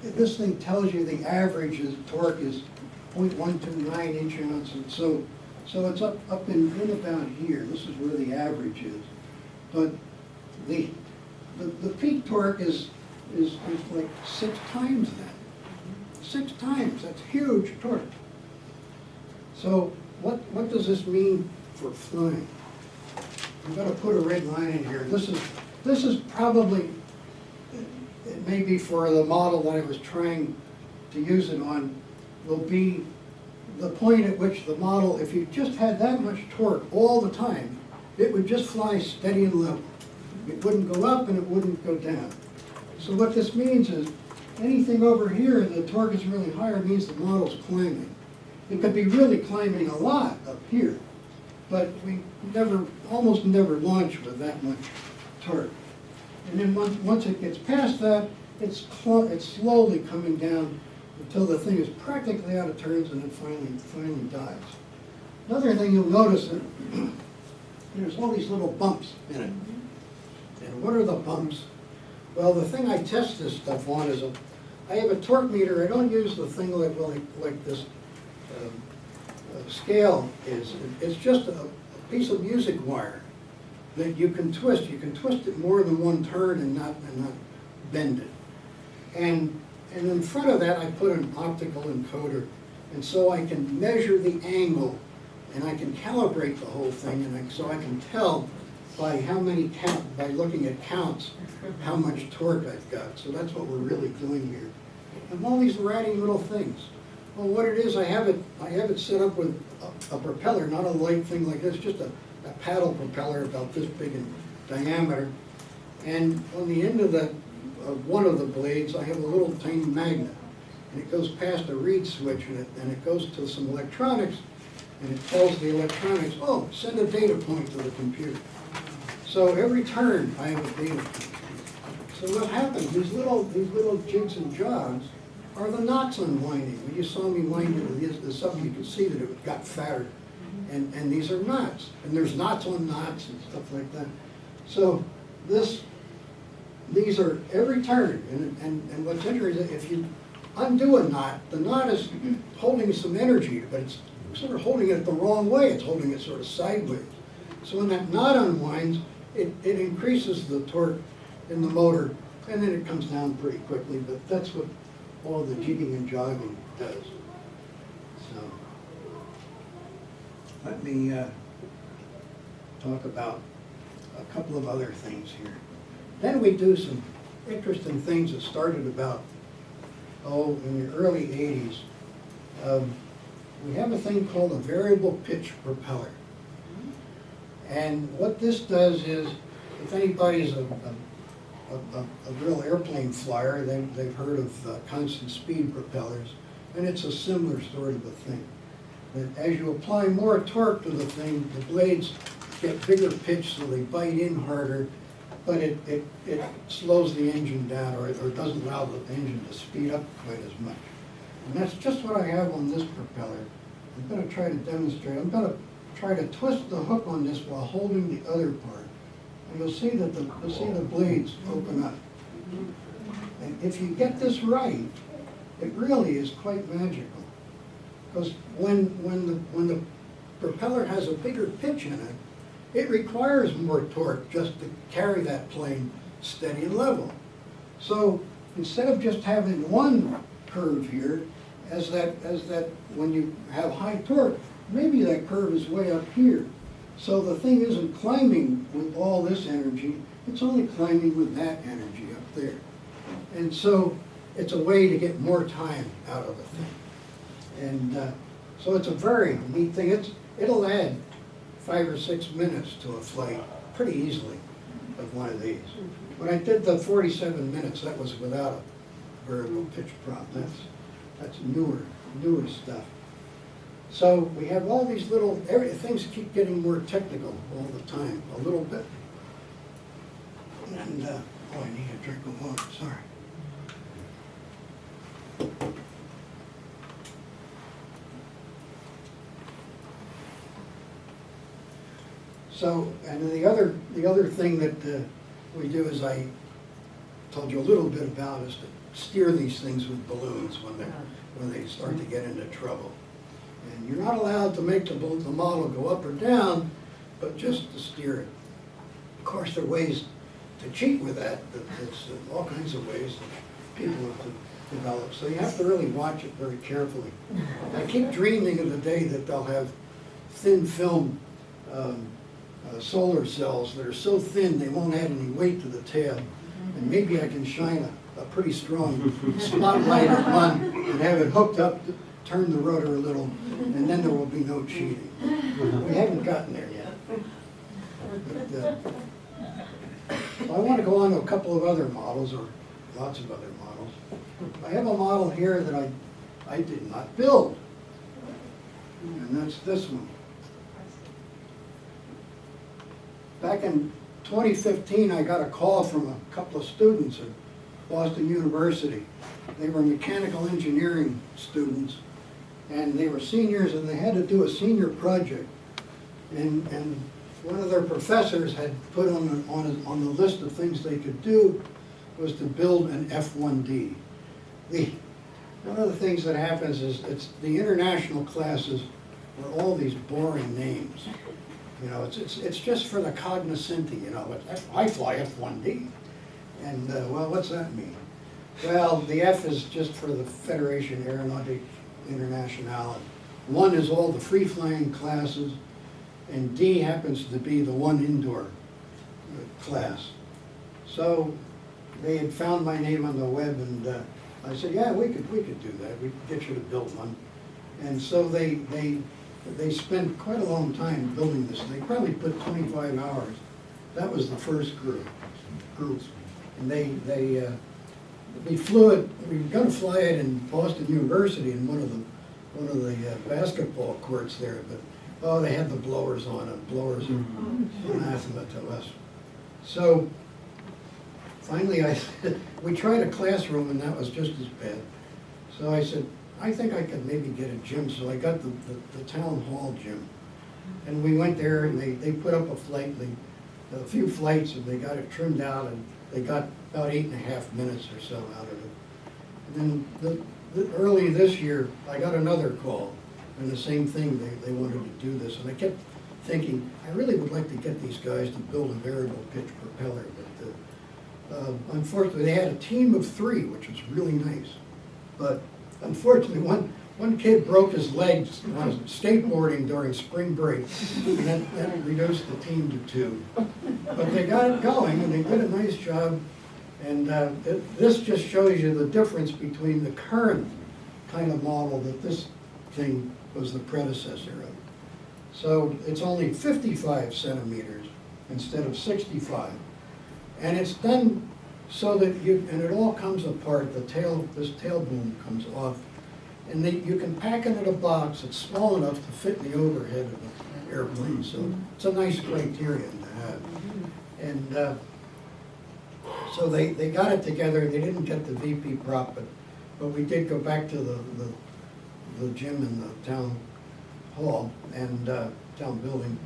this thing tells you the average torque is 0.129 inch ounces. So it's up in about here. This is where the average is. But the peak torque is like 6 times that. 6 times. That's huge torque. So what does this mean for flying? I'm going to put a red line in here. This is probably, it may be for the model that I was trying to use it on, will be the point at which the model, if you just had that much torque all the time, it would just fly steady and level. It wouldn't go up and it wouldn't go down. So what this means is anything over here, the torque is really higher, means the model's climbing. It could be really climbing a lot up here, but we almost never launch with that much torque. And then once it gets past that, it's slowly coming down until the thing is practically out of turns and then finally dies. Another thing you'll notice is there's all these little bumps in it. And what are the bumps? Well, the thing I test this stuff on is I have a torque meter. I don't use the thing like this scale is. It's just a piece of music wire. that you can twist it more than one turn and not bend it. And in front of that, I put an optical encoder, and so I can measure the angle, and I can calibrate the whole thing, and so I can tell by by looking at counts, how much torque I've got. So that's what we're really doing here. And all these ratty little things. Well, what it is, I have it set up with a propeller, not a light thing like this, just a paddle propeller about this big in diameter. And on the end of one of the blades, I have a little tiny magnet. And it goes past a reed switch, and it goes to some electronics, and it tells the electronics, oh, send a data point to the computer. So every turn, I have a data point. So what happens, these little jigs and jogs are the knots unwinding. When you saw me winding this up, you could see that it got fatter. And these are knots. And there's knots on knots and stuff like that. So these are every turn. And what's interesting is if you undo a knot, the knot is holding some energy, but it's sort of holding it the wrong way. It's holding it sort of sideways. So when that knot unwinds, it increases the torque in the motor, and then it comes down pretty quickly. But that's what all the jigging and jogging does. So let me talk about a couple of other things here. Then we do some interesting things that started about, in the early 80s. We have a thing called a variable pitch propeller. And what this does is, if anybody's a real airplane flyer, they've heard of constant speed propellers, and it's a similar sort of a thing. That as you apply more torque to the thing, the blades get bigger pitch, so they bite in harder, but it slows the engine down, or doesn't allow the engine to speed up quite as much. And that's just what I have on this propeller. I'm going to try to demonstrate. I'm going to try to twist the hook on this while holding the other part. And you'll see that the blades open up. And if you get this right, it really is quite magical. Because when the propeller has a bigger pitch in it, it requires more torque just to carry that plane steady and level. So instead of just having one curve here, as that when you have high torque, maybe that curve is way up here. So the thing isn't climbing with all this energy, it's only climbing with that energy up there. And so it's a way to get more time out of the thing. And so it's a very neat thing. It'll add 5 or 6 minutes to a flight pretty easily of one of these. When I did the 47 minutes, that was without a variable pitch prop. That's newer stuff. So we have all these little, things keep getting more technical all the time, a little bit. And, I need a drink of water, sorry. So, and the other thing that we do is I told you a little bit about is to steer these things with balloons when they start to get into trouble. And you're not allowed to make the model go up or down, but just to steer it. Of course, there are ways to cheat with that. There's all kinds of ways that people have developed. So you have to really watch it very carefully. I keep dreaming of the day that they'll have thin film solar cells that are so thin they won't add any weight to the tail. And maybe I can shine a pretty strong spotlight on one and have it hooked up to turn the rotor a little, and then there will be no cheating. We haven't gotten there yet. But, I want to go on to a couple of other models, or lots of other models. I have a model here that I did not build, and that's this one. Back in 2015, I got a call from a couple of students at Boston University. They were mechanical engineering students, and they were seniors, and they had to do a senior project. And one of their professors had put on the list of things they could do was to build an F-1D. One of the things that happens is the international classes are all these boring names. You know, it's just for the cognoscenti, you know, I fly F1D. And, well, what's that mean? Well, the F is just for the Federation Aeronautique Internationale. 1 is all the free-flying classes, and D happens to be the one indoor class. So they had found my name on the web, and I said, yeah, we could do that. We could get you to build one. And so they spent quite a long time building this. They probably put 25 hours. That was the first group. And we flew it. We were going to fly it in Boston University in one of the basketball courts there, but oh, they had the blowers on it. Blowers are anathema to us. So finally, we tried a classroom, and that was just as bad. So I said, I think I could maybe get a gym. So I got the town hall gym, and we went there, and they put up a few flights, and they got it trimmed out, and they got about 8.5 minutes or so out of it. And then early this year, I got another call, and the same thing, they wanted to do this. And I kept thinking, I really would like to get these guys to build a variable pitch propeller, but unfortunately, they had a team of 3, which was really nice. But unfortunately, one kid broke his legs on skateboarding during spring break, and that reduced the team to 2. But they got it going, and they did a nice job. And this just shows you the difference between the current kind of model that this thing was the predecessor of. So it's only 55 centimeters instead of 65. And it's done so that and it all comes apart. This tail boom comes off. And you can pack it in a box that's small enough to fit in the overhead of an airplane. So it's a nice criterion to have. And so they got it together. They didn't get the VP prop, but we did go back to the gym in the town hall and town building.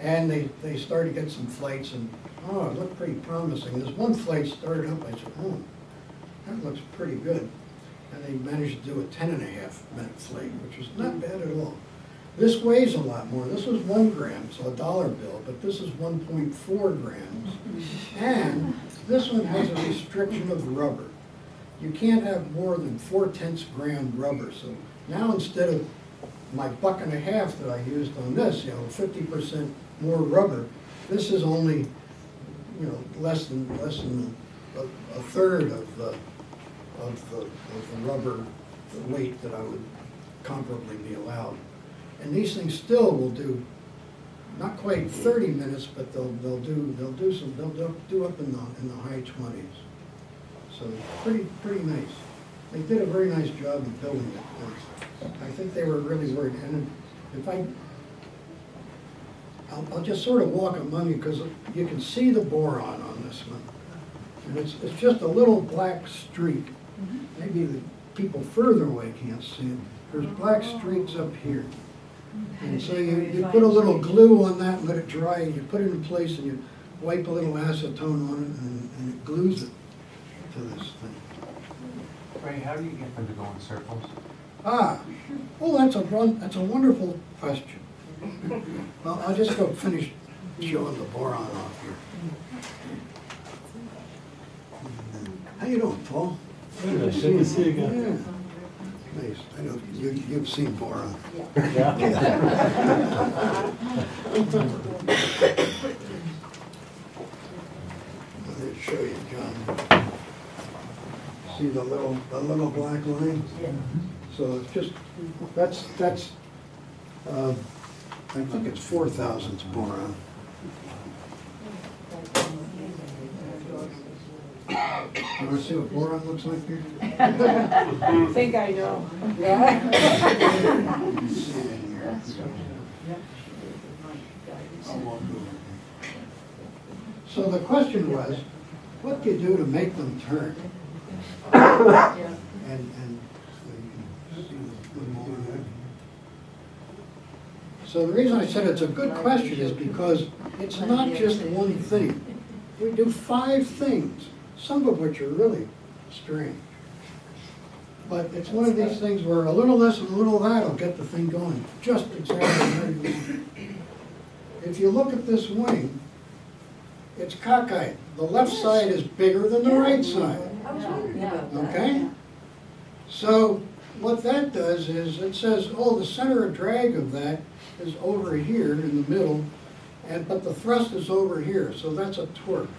And they started to get some flights, and oh, it looked pretty promising. This one flight started up, I said, oh, that looks pretty good. And they managed to do a 10.5-minute flight, which was not bad at all. This weighs a lot more. This was 1 gram, so a dollar bill, but this is 1.4 grams. And this one has a restriction of rubber. You can't have more than 0.4 gram rubber. So now instead of my $1.50 that I used on this, 50% more rubber, this is only, less than a third of the rubber weight that I would comparably be allowed. And these things still will do not quite 30 minutes, but they'll do up in the high 20s. So pretty nice. They did a very nice job of building it. I think they were really worried. And if I'll just sort of walk among you, because you can see the boron on this one. And it's just a little black streak. Maybe the people further away can't see it. There's black streaks up here. And so you put a little glue on that and let it dry, and you put it in place, and you wipe a little acetone on it, and it glues it to this thing. Ray, how do you get them to go in circles? That's a wonderful question. Well, I'll just go finish showing the boron off here. How you doing, Paul? Good to see you again. Yeah. Nice. I know you've seen boron. Yeah. I'll show you, John. See the little black line? So it's just, that's I think it's 4 thousandths boron. You want to see what boron looks like here? I think I know. You can see it in here. So the question was, what do you do to make them turn? And so you can see the motor there. So the reason I said it's a good question is because it's not just one thing. We do 5 things, some of which are really strange. But it's one of these things where a little this and a little that will get the thing going just exactly where you want it. if you look at this wing, it's cockeyed. The left side is bigger than the right side. I was wondering about that. Okay? So what that does is it says, oh, the center of drag of that is over here in the middle, but the thrust is over here, so that's a torque.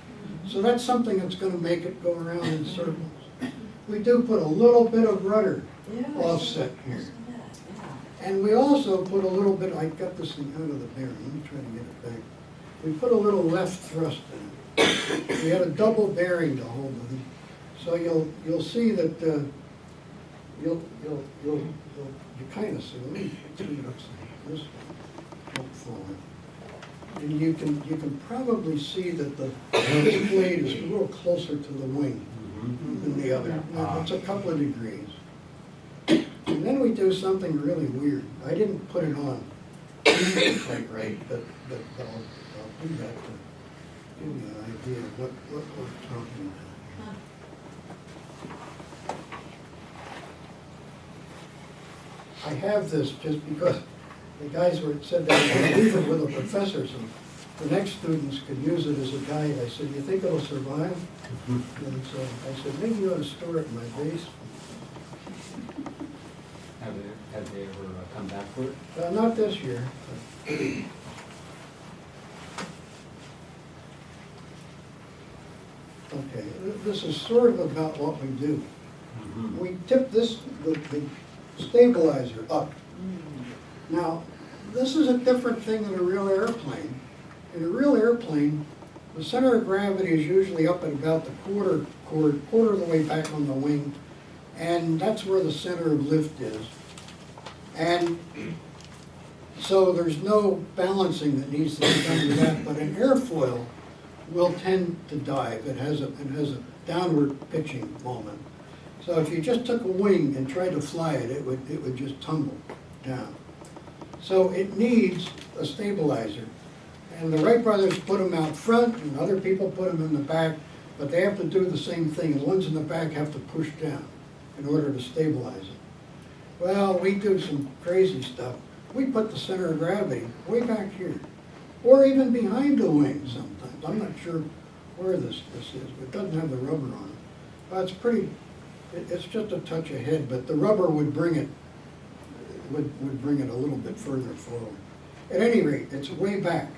So that's something that's gonna make it go around in circles. We do put a little bit of rudder Yeah. offset here. Yeah. And we also put a little bit, I got this thing out of the bearing, let me try to get it back. We put a little left thrust in it. We had a double bearing to hold it. So you'll see that, you kind of see, let me speed up some, this won't fall in. And you can probably see that this blade is a little closer to the wing than the other. Now, it's a couple of degrees. And then we do something really weird. I didn't put it on quite right, but I'll do that to give you an idea of what we're talking about. I have this just because the guys said that I leave it with a professor, so the next students could use it as a guide. I said, you think it'll survive? And so I said, maybe you ought to store it in my basement. Have they ever come back for it? Not this year. Okay, this is sort of about what we do. We tip the stabilizer up. Now, this is a different thing than a real airplane. In a real airplane, the center of gravity is usually up at about the quarter of the way back on the wing, and that's where the center of lift is. And so there's no balancing that needs to be done with that, but an airfoil will tend to dive. It has a downward pitching moment. So if you just took a wing and tried to fly it, it would just tumble down. So it needs a stabilizer. And the Wright brothers put them out front, and other people put them in the back, but they have to do the same thing. The ones in the back have to push down in order to stabilize it. Well, we do some crazy stuff. We put the center of gravity way back here, or even behind the wing sometimes. I'm not sure where this is, but it doesn't have the rubber on it. Well, it's pretty, it's just a touch ahead, but the rubber would bring it, would bring it a little bit further forward. At any rate, it's way back.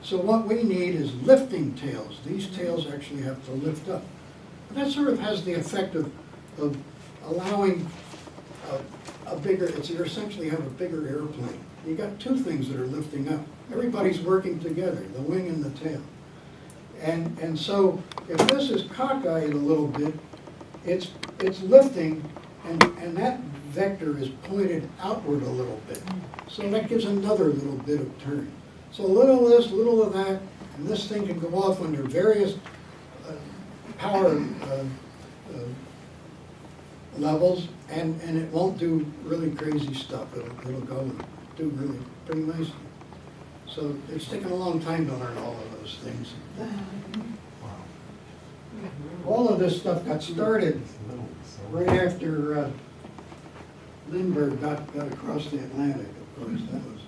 So what we need is lifting tails. These tails actually have to lift up. And that sort of has the effect of allowing a bigger, you essentially have a bigger airplane. You got two things that are lifting up. Everybody's working together, the wing and the tail. And so if this is cockeyed a little bit, it's lifting, and that vector is pointed outward a little bit. So that gives another little bit of turn. So a little of this, a little of that, and this thing can go off under various power levels, and it won't do really crazy stuff. It'll go and do really pretty nicely. So it's taken a long time to learn all of those things. All of this stuff got started right after Hindenburg got across the Atlantic, of course. That was.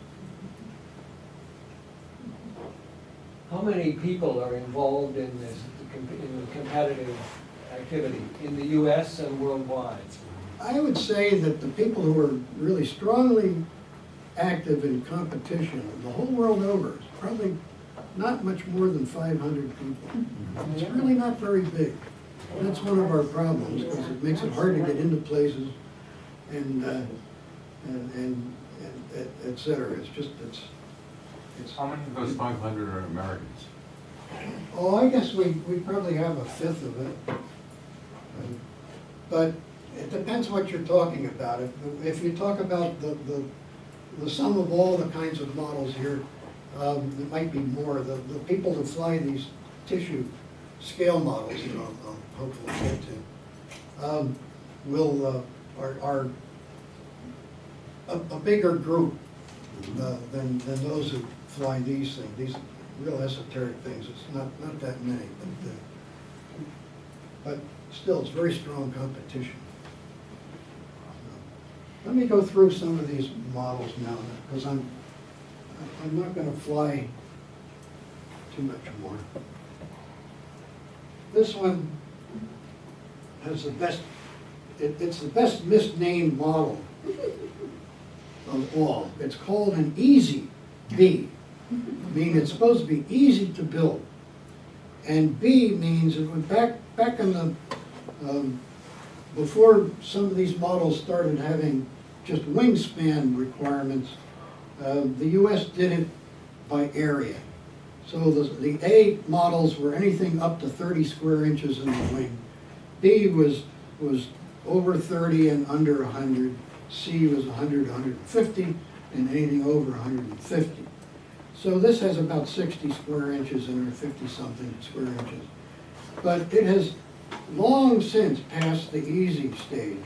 How many people are involved in this, in the competitive activity in the US and worldwide? I would say that the people who are really strongly active in competition the whole world over is probably not much more than 500 people. It's really not very big. That's one of our problems, because it makes it hard to get into places and et cetera. It's just, it's. How many of those 500 are Americans? Oh, I guess we probably have a fifth of it. But it depends what you're talking about. If you talk about the sum of all the kinds of models here, it might be more. The people who fly these tissue scale models that I'll hopefully get to, are a bigger group than those who fly these things, these real esoteric things. It's not that many, but still, it's very strong competition. Let me go through some of these models now, because I'm not going to fly too much more. This one has the best, it's the best misnamed model of all. It's called an Easy B, meaning it's supposed to be easy to build. And B means it was back in the, before some of these models started having just wingspan requirements, the US did it by area. So the A models were anything up to 30 square inches in the wing. B was over 30 and under 100. C was 100, 150, and anything over 150. So this has about 60 square inches and 50-something square inches. But it has long since passed the easy stage.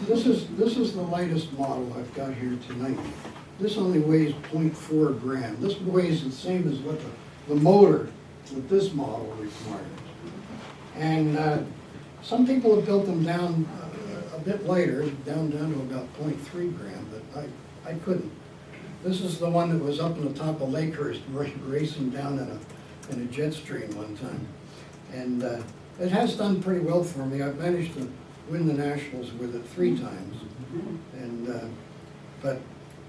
This is the lightest model I've got here tonight. This only weighs 0.4 grams. This weighs the same as what the motor with this model requires. And some people have built them down a bit lighter, down to about 0.3 grams, but I couldn't. This is the one that was up on the top of Lakehurst racing down in a jet stream one time. And it has done pretty well for me. I've managed to win the nationals with it 3 times. And but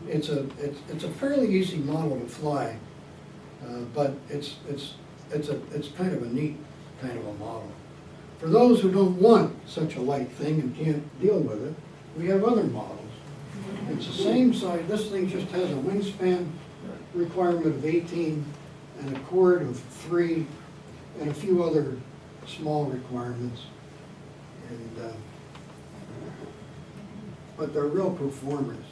it's a fairly easy model to fly, but it's kind of a neat kind of a model. For those who don't want such a light thing and can't deal with it, we have other models. It's the same size. This thing just has a wingspan requirement of 18 and a chord of 3 and a few other small requirements. And but they're real performers.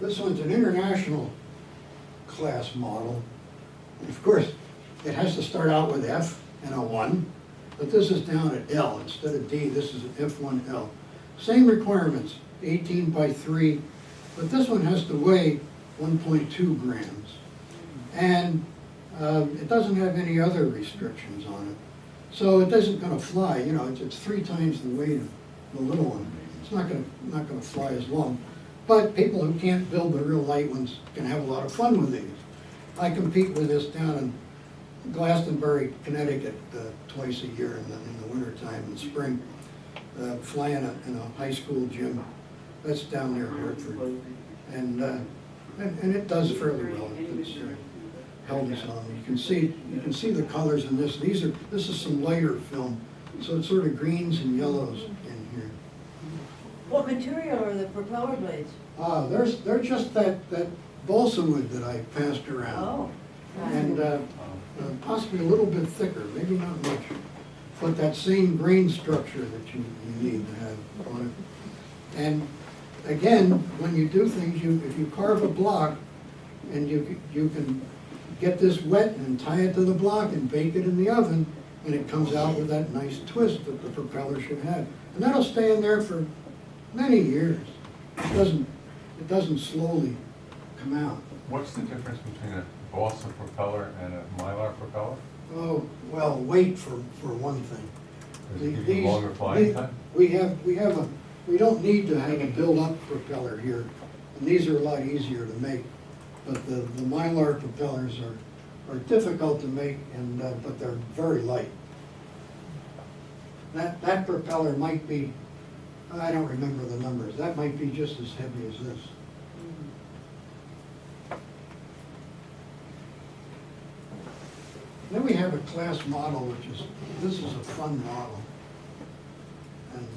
This one's an international class model. And of course, it has to start out with F and a 1, but this is down at L instead of D. This is an F1L. Same requirements, 18 by 3, but this one has to weigh 1.2 grams. And it doesn't have any other restrictions on it. So it isn't going to fly, you know, it's 3 times the weight of the little one. It's not going to fly as long. But people who can't build the real light ones can have a lot of fun with these. I compete with this down in Glastonbury, Connecticut, twice a year in the wintertime and spring, flying in a high school gym. That's down near Hartford. And it does fairly well. It's held its own. You can see the colors in this. This is some lighter film, so it's sort of greens and yellows in here. What material are the propeller blades? They're just that balsa wood that I passed around. Oh. And possibly a little bit thicker, maybe not much, but that same grain structure that you need to have on it. And again, when you do things, if you carve a block and you can get this wet and tie it to the block and bake it in the oven, and it comes out with that nice twist that the propeller should have. And that'll stay in there for many years. It doesn't slowly come out. What's the difference between a balsa propeller and a mylar propeller? Oh, well, weight for one thing. Does it give you longer flying time? We don't need to have a build-up propeller here, and these are a lot easier to make. But the mylar propellers are difficult to make, and but they're very light. That propeller might be, I don't remember the numbers, that might be just as heavy as this. Then we have a class model, which is, this is a fun model. And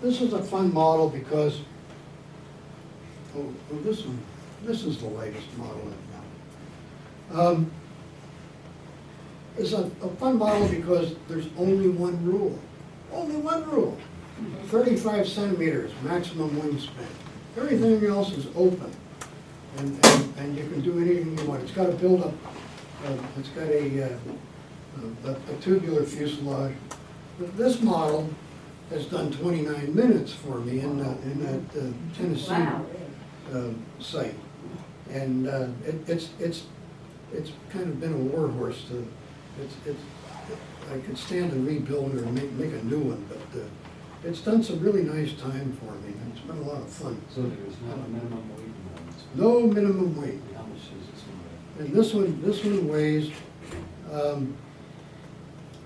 this is a fun model because, this is the latest model I've got. It's a fun model because there's only one rule. Only one rule. 35 centimeters maximum wingspan. Everything else is open. And you can do anything you want. It's got a build-up, it's got a tubular fuselage. But this model has done 29 minutes for me in that Tennessee site. And it's kind of been a war horse to it's, I could stand to rebuild it or make a new one, but it's done some really nice time for me. It's been a lot of fun. So there's not a minimum weight in this one? No minimum weight. How much is this one? And this one weighs,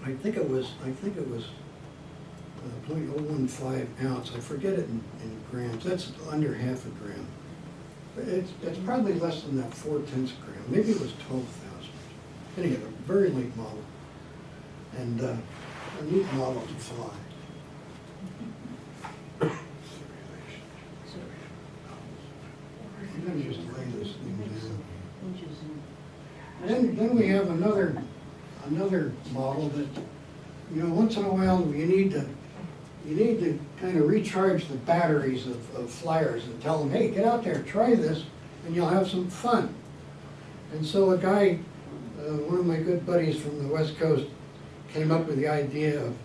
I think it was 0.015 ounce. I forget it in grams. That's under half a gram. It's probably less than that, 0.4 gram. Maybe it was 12,000. Anyhow, a very late model, and a neat model to fly. I'm gonna just lay this thing down. Then we have another model that, you know, once in a while you need to kind of recharge the batteries of flyers and tell them, hey, get out there, try this, and you'll have some fun. And so a guy, one of my good buddies from the West Coast, came up with the idea of,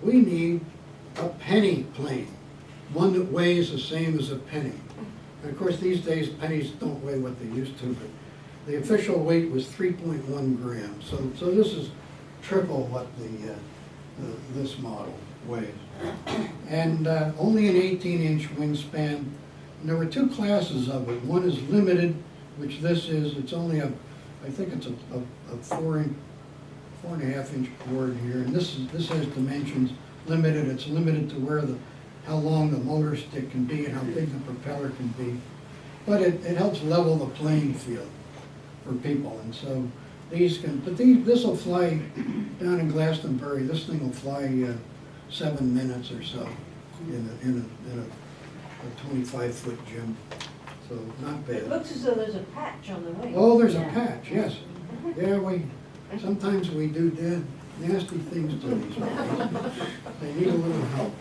we need a penny plane, one that weighs the same as a penny. And of course, these days, pennies don't weigh what they used to, but the official weight was 3.1 grams. So this is triple what this model weighs. And only an 18-inch wingspan. And there were two classes of it. One is limited, which this is. It's only I think it's a 4.5-inch cord here. And this has dimensions limited. It's limited to how long the motor stick can be and how big the propeller can be. But it helps level the playing field for people. And so this will fly down in Glastonbury. This thing will fly 7 minutes or so in a 25-foot gym. So not bad. It looks as though there's a patch on the wing. Oh, there's a patch, yes. Yeah, sometimes we do nasty things to these guys. They need a little help.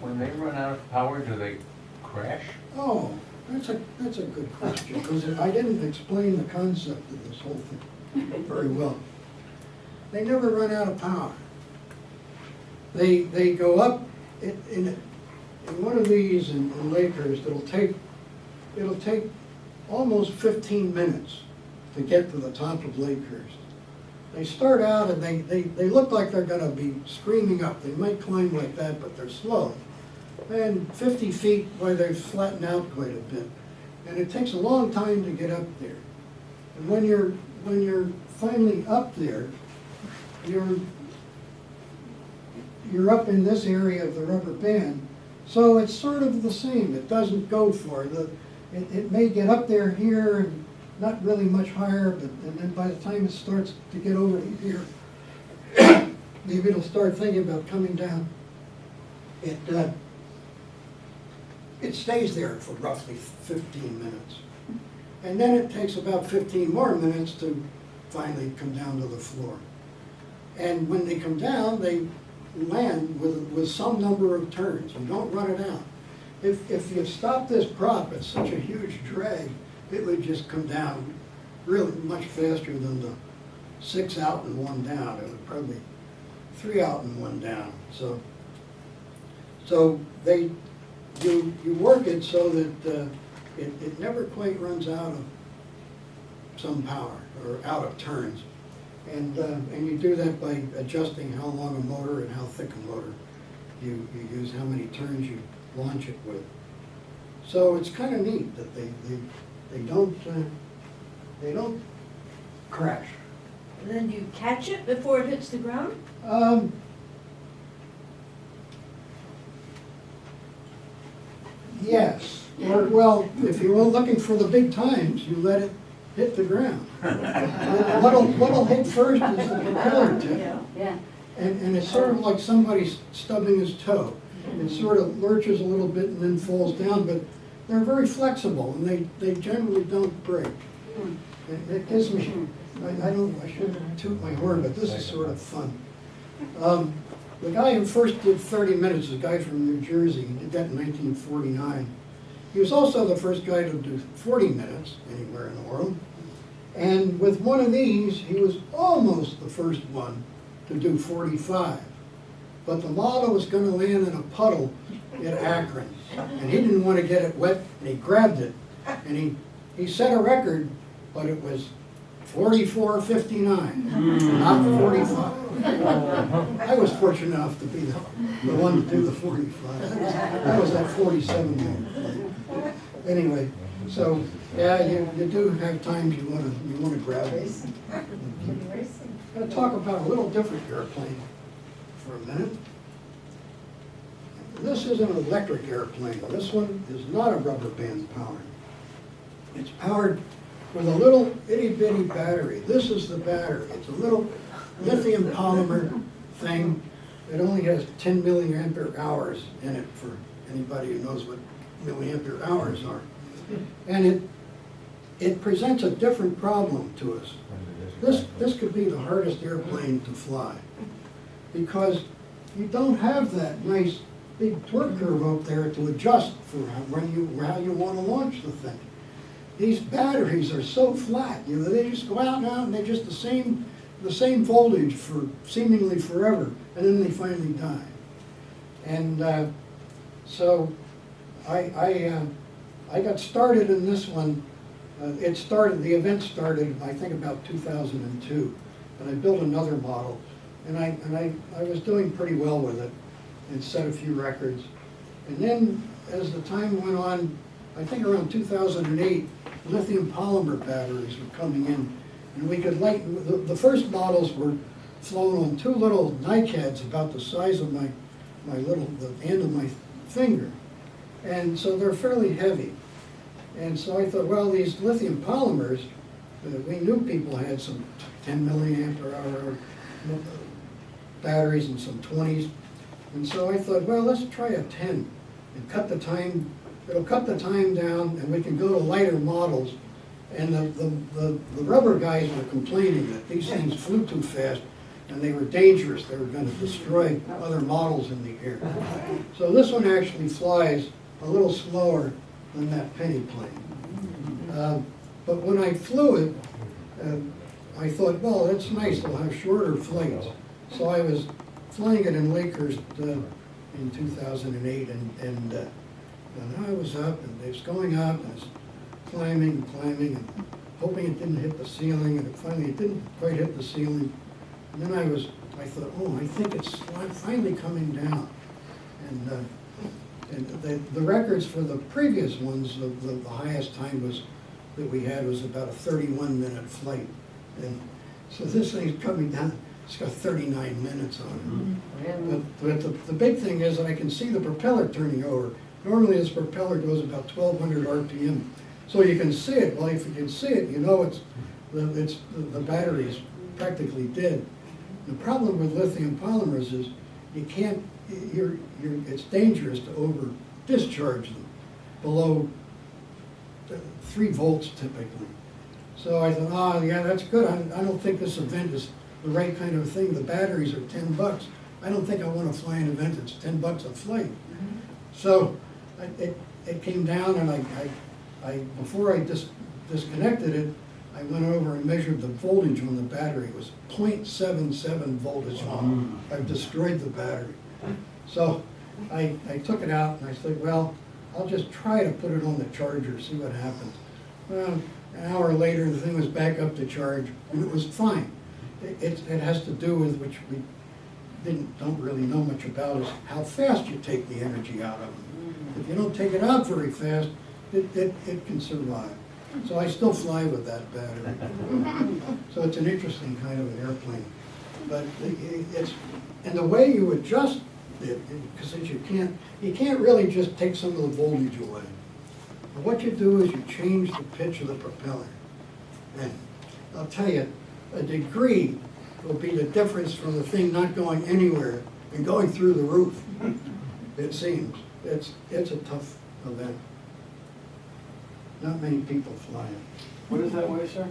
When they run out of power, do they crash? Oh, that's a good question, because I didn't explain the concept of this whole thing very well. They never run out of power. They go up in one of these in Lakehurst. It'll take almost 15 minutes to get to the top of Lakehurst. They start out and they look like they're going to be screaming up. They might climb like that, but they're slow. And 50 feet, boy, they flatten out quite a bit. And it takes a long time to get up there. And when you're finally up there, you're up in this area of the rubber band. So it's sort of the same. It doesn't go far. It may get up there here and not really much higher, and then by the time it starts to get over to here, maybe it'll start thinking about coming down. It stays there for roughly 15 minutes. And then it takes about 15 more minutes to finally come down to the floor. And when they come down, they land with some number of turns. You don't run it out. If you stop this prop at such a huge drag, it would just come down really much faster than the 6 out and 1 down. It would probably 3 out and 1 down. So you work it so that it never quite runs out of some power or out of turns. And you do that by adjusting how long a motor and how thick a motor you use, how many turns you launch it with. So it's kind of neat that they don't crash. And then do you catch it before it hits the ground? Yes. Or, well, if you were looking for the big times, you let it hit the ground. What'll hit first is the propeller tip. Yeah. And it's sort of like somebody stubbing his toe. It sort of lurches a little bit and then falls down, but they're very flexible and they generally don't break. It gives me, I shouldn't toot my horn, but this is sort of fun. The guy who first did 30 minutes is a guy from New Jersey. He did that in 1949. He was also the first guy to do 40 minutes anywhere in the world. And with one of these, he was almost the first one to do 45. But the model was going to land in a puddle in Akron. And he didn't want to get it wet, and he grabbed it. And he set a record, but it was 44.59, not 45. I was fortunate enough to be the one to do the 45. That was that 47-minute flight. Anyway, so, yeah, you do have times you wanna grab it. I'm gonna talk about a little different airplane for a minute. This is an electric airplane. This one is not a rubber band powered. It's powered with a little itty bitty battery. This is the battery. It's a little lithium polymer thing. It only has 10 milliampere hours in it for anybody who knows what milliampere hours are. And it presents a different problem to us. This could be the hardest airplane to fly because you don't have that nice big torque curve up there to adjust for how you want to launch the thing. These batteries are so flat, they just go out and out and they're just the same voltage for seemingly forever, and then they finally die. And so I got started in this one. The event started, I think, about 2002, and I built another model, and I was doing pretty well with it, and set a few records. And then, as the time went on, I think around 2008, lithium polymer batteries were coming in, and we could light. The first models were flown on two little NiCads about the size of the end of my finger, and so they're fairly heavy. And so I thought, well, these lithium polymers, we knew people had some 10 milliampere hour batteries and some 20s. And so I thought, well, let's try a 10 and cut the time. It'll cut the time down and we can go to lighter models. And the rubber guys were complaining that these things flew too fast and they were dangerous. They were going to destroy other models in the air. So this one actually flies a little slower than that penny plane. But when I flew it, I thought, well, that's nice. They'll have shorter flights. So I was flying it in Lakehurst in 2008, and I was up, and it was going up, and it's climbing, and hoping it didn't hit the ceiling, and finally it didn't quite hit the ceiling. And then I thought, oh, I think it's finally coming down. And the records for the previous ones, the highest time that we had was about a 31-minute flight. And so this thing's coming down. It's got 39 minutes on it. But the big thing is that I can see the propeller turning over. Normally this propeller goes about 1,200 RPM. So you can see it. Well, if you can see it, you know the battery's practically dead. The problem with lithium polymers is you can't, it's dangerous to over discharge them below 3 volts typically. So I thought, oh yeah, that's good. I don't think this event is the right kind of thing. The batteries are $10. I don't think I want to fly an event that's $10 a flight. So it came down, and I before I disconnected it, I went over and measured the voltage on the battery. It was 0.77 voltage. I've destroyed the battery. So I took it out and I said, well, I'll just try to put it on the charger, see what happens. Well, an hour later, the thing was back up to charge, and it was fine. It has to do with, which we don't really know much about, is how fast you take the energy out of it. If you don't take it out very fast, it can survive. So I still fly with that battery. So it's an interesting kind of an airplane. But and the way you adjust it, because you can't really just take some of the voltage away. But what you do is you change the pitch of the propeller. And I'll tell you, a degree will be the difference from the thing not going anywhere and going through the roof. It seems. It's a tough event. Not many people fly it. What does that weigh, sir?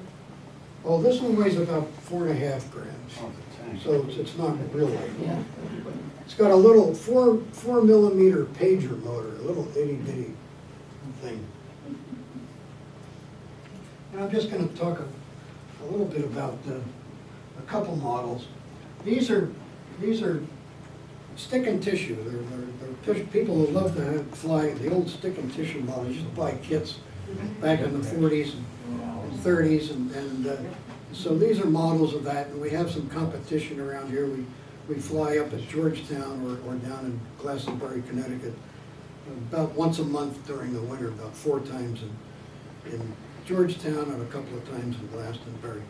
Oh, this one weighs about 4.5 grams. Oh, it's a tank. So it's not real light. It's got a little 4 millimeter pager motor, a little itty bitty thing. And I'm just going to talk a little bit about a couple models. These are stick and tissue. They're people who love to fly the old stick and tissue models. Used to buy kits back in the 40s and 30s, and So these are models of that, and we have some competition around here. We fly up at Georgetown or down in Glastonbury, Connecticut, about once a month during the winter, about 4 times in Georgetown and a couple of times in Glastonbury.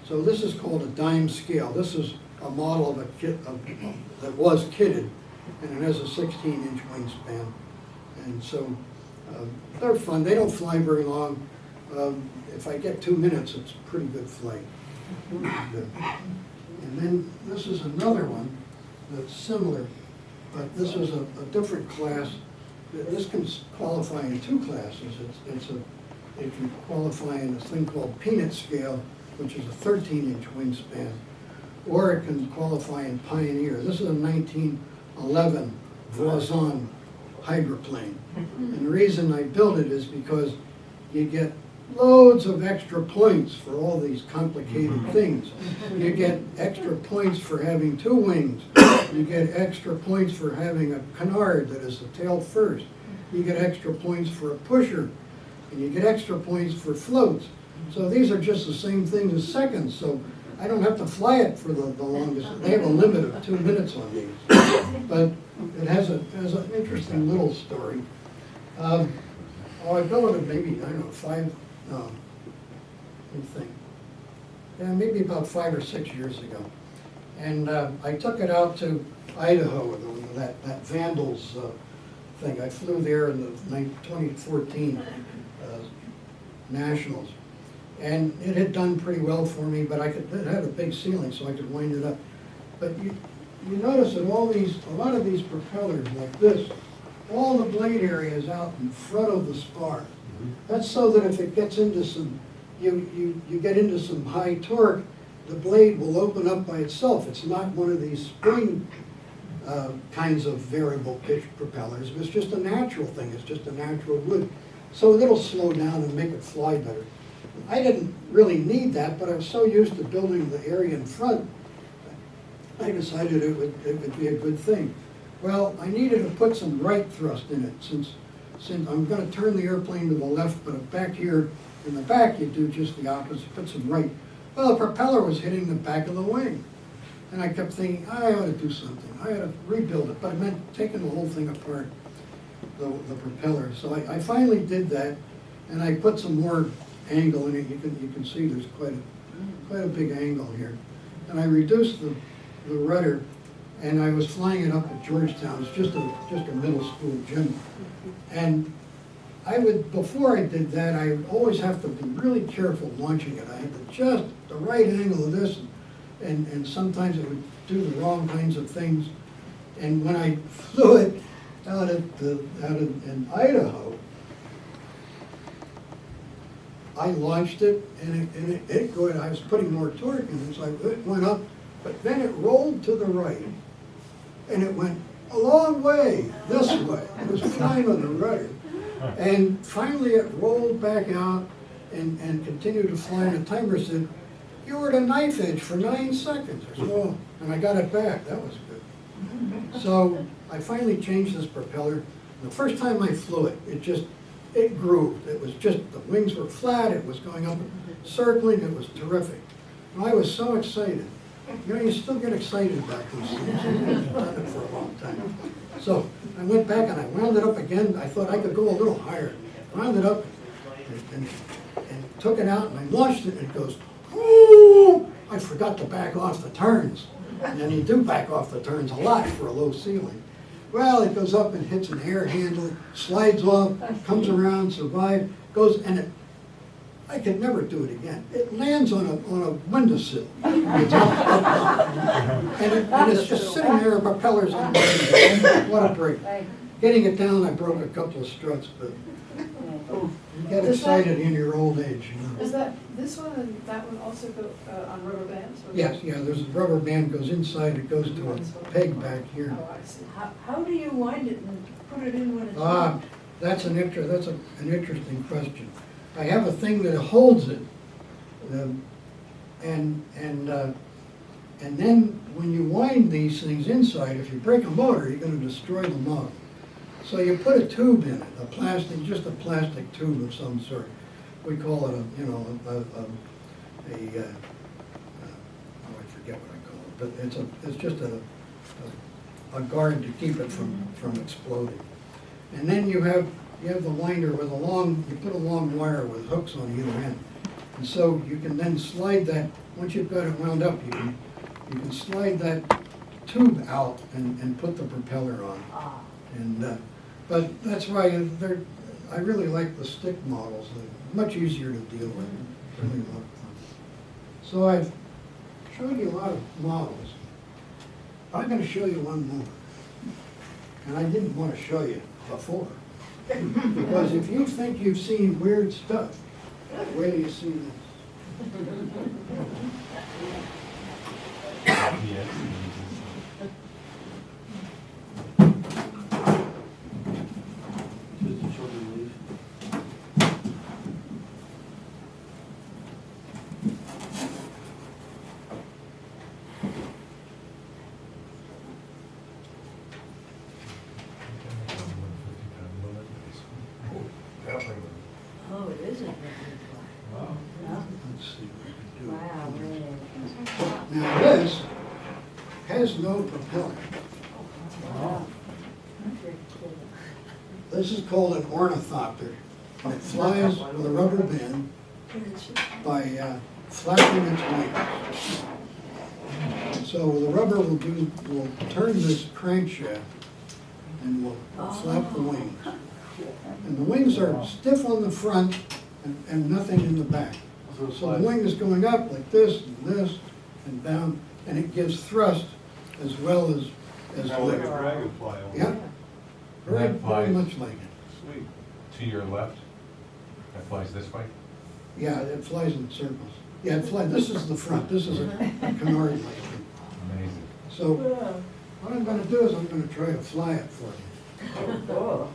So this is called a dime scale. This is a model of a kit that was kitted, and it has a 16-inch wingspan. And so they're fun. They don't fly very long. If I get 2 minutes, it's a pretty good flight. Good. And then this is another one that's similar, but this is a different class. This can qualify in 2 classes. It can qualify in this thing called peanut scale, which is a 13-inch wingspan, or it can qualify in Pioneer. This is a 1911 Voisin hydroplane. And the reason I built it is because you get loads of extra points for all these complicated things. You get extra points for having 2 wings. You get extra points for having a canard that is the tail first. You get extra points for a pusher, and you get extra points for floats. So these are just the same things as seconds, so I don't have to fly it for the longest. They have a limit of 2 minutes on these. But it has an interesting little story. I built it maybe, I don't know, let me think. Yeah, maybe about 5 or 6 years ago. And I took it out to Idaho, that Vandals thing. I flew there in the 2014 Nationals. And it had done pretty well for me, but it had a big ceiling, so I could wind it up. But you notice that a lot of these propellers like this, all the blade area is out in front of the spar. That's so that if it gets into you get into some high torque, the blade will open up by itself. It's not one of these spring kinds of variable pitch propellers. It's just a natural thing. It's just a natural wood. So it'll slow down and make it fly better. I didn't really need that, but I was so used to building the area in front, I decided it would be a good thing. Well, I needed to put some right thrust in it, since I'm going to turn the airplane to the left, but back here in the back you do just the opposite, put some right. Well, the propeller was hitting the back of the wing, and I kept thinking, I ought to do something. I ought to rebuild it, but it meant taking the whole thing apart, the propeller. So I finally did that, and I put some more angle in it. You can see there's quite a big angle here, and I reduced the rudder, and I was flying it up at Georgetown. It's just a middle school gym, and before I did that, I would always have to be really careful launching it. I had to just the right angle of this, and sometimes it would do the wrong kinds of things. And when I flew it out in Idaho, I launched it, and it going. I was putting more torque in it, so it went up, but then it rolled to the right, and it went a long way this way. It was flying on the rudder, and finally it rolled back out and continued to fly. And the timer said, "You were at a knife edge for 9 seconds." I said, "Oh," and I got it back. That was good. So I finally changed this propeller. The first time I flew it, it grooved. It was just, the wings were flat, it was going up, circling, it was terrific. And I was so excited. You know, you still get excited about these things. I've done it for a long time. So I went back and I wound it up again. I thought I could go a little higher. Wound it up and took it out, and I launched it, and it goes, "Ooh!" I forgot to back off the turns. And then you do back off the turns a lot for a low ceiling. Well, it goes up and hits an air handle, slides off, comes around, survives, goes, and I could never do it again. It lands on a windowsill. It's and it's just sitting there, propellers on the What a break. Getting it down, I broke a couple of struts, but you get excited in your old age. You know? Is that this one and that one also go on rubber bands? Yes, yeah, there's a rubber band goes inside, it goes to a peg back here. Oh, I see. How do you wind it and put it in when it's on? That's an interesting question. I have a thing that holds it, and then when you wind these things inside, if you break a motor, you're going to destroy the motor. So you put a tube in it, just a plastic tube of some sort. We call it forget what I call it, but it's just a guard to keep it from exploding. And then you have the winder with you put a long wire with hooks on either end. And so you can then slide that, once you've got it wound up, you can slide that tube out and put the propeller on. And, but that's why I really like the stick models. They're much easier to deal with. Really a lot of fun. So I've showed you a lot of models. I'm going to show you one more. And I didn't want to show you before. Because if you think you've seen weird stuff, where do you see this? Yes. Does the children leave? Oh, it isn't very Wow. Let's see what I can do. Wow, really. Now this has no propeller. Wow. This is called an ornithopter. It flies with a rubber band by flapping its wings. So the rubber will turn this crankshaft and will flap the wings. And the wings are stiff on the front and nothing in the back. So the wing is going up like this and down, and it gives thrust as well as Kind of like a lift. dragonfly. Yeah, very, That very flies. much like it. Sweet. To your left, that flies this way. Yeah, it flies in circles. Yeah, it flies, this is the front, this is a canard blade. Amazing. So what I'm gonna do is I'm gonna try to fly it for you. Cool.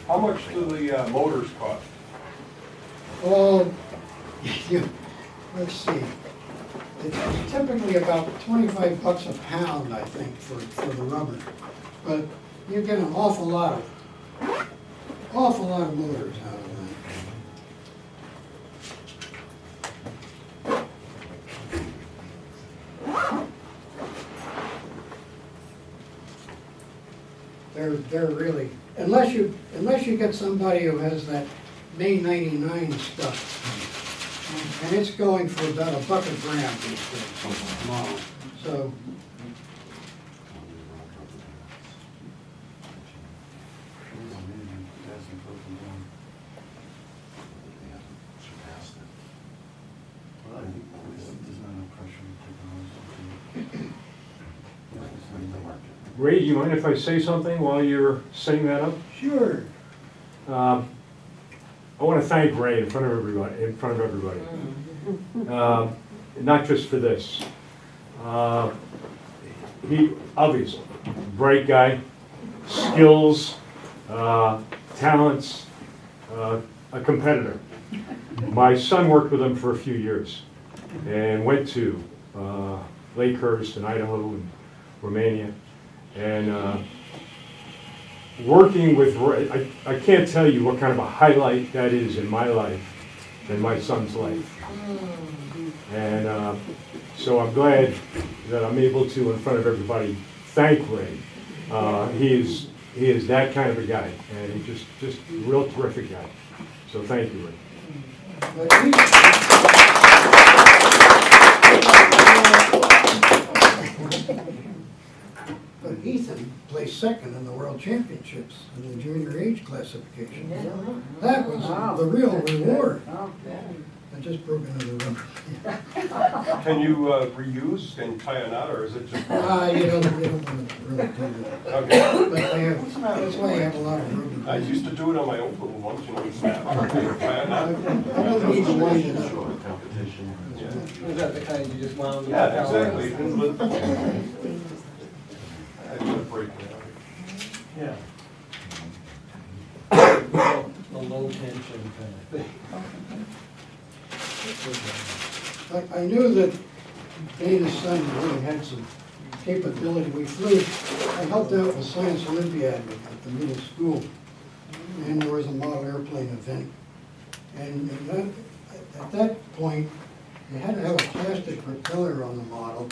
How much do the motors cost? Oh, let's see. It's typically about 25 bucks a pound, I think, for the rubber. But you get an awful lot of motors out of that. They're really, unless you get somebody who has that May 99 stuff, and it's going for about $1 a gram these days. Wow. So, Ray, do you mind if I say something while you're setting that up? sure. I want to thank Ray in front of everybody. Not just for this. He, obviously, bright guy, skills, talents, a competitor. My son worked with him for a few years and went to Lakehurst in Idaho and Romania. And working with Ray, I can't tell you what kind of a highlight that is in my life and my son's life. And so I'm glad that I'm able to, in front of everybody, thank Ray. He is that kind of a guy, and he's just a real terrific guy. So thank you, Ray. But Ethan placed second in the World Championships in the junior age classification. That was the real reward. I just broke another rubber. Can you reuse and tie a knot, or is it just? You don't want to really do that. Okay. But that's why I have a lot of rubber. I used to do it on my own little ones, you know, snap. Tie a knot. I don't need to wind it up. Was that the kind you just wound? Yeah, exactly. I did a break now. Yeah. A low tension kind of thing. I knew that Dana's son really had some capability. We flew, I helped out with Science Olympiad at the middle school, and there was a model airplane event. And at that point, you had to have a plastic propeller on the model,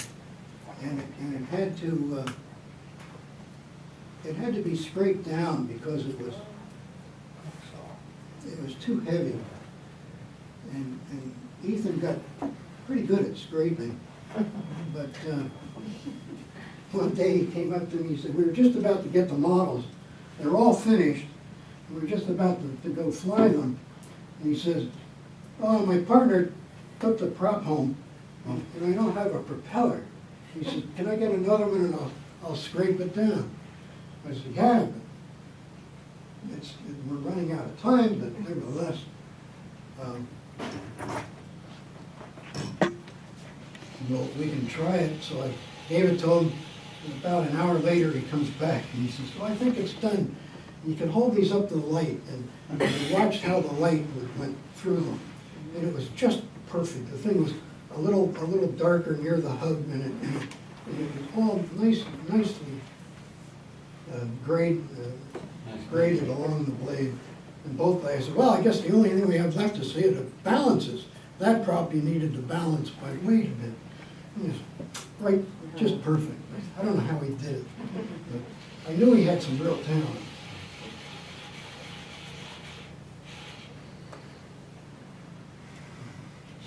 and it had to be scraped down because it was too heavy. And Ethan got pretty good at scraping, but one day he came up to me, he said, we were just about to get the models, they're all finished, we were just about to go fly them. And he says, oh, my partner took the prop home, and I don't have a propeller. He said, can I get another one and I'll scrape it down? I said, yeah, but we're running out of time, but nevertheless. Well, we can try it, so I gave it to him, and about an hour later he comes back and he says, oh, I think it's done. You can hold these up to the light, and we watched how the light went through them, and it was just perfect. The thing was a little darker near the hub, and it was all nicely graded along the blade. And both, I said, well, I guess the only thing we have left to see is it balances. That prop you needed to balance by weight a bit. It was right, just perfect. I don't know how he did it, but I knew he had some real talent.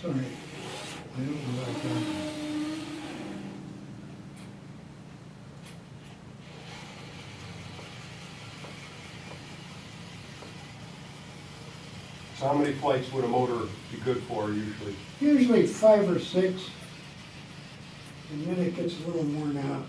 Sorry, I don't know about that. So how many flights would a motor be good for usually? Usually 5 or 6, and then it gets a little worn out.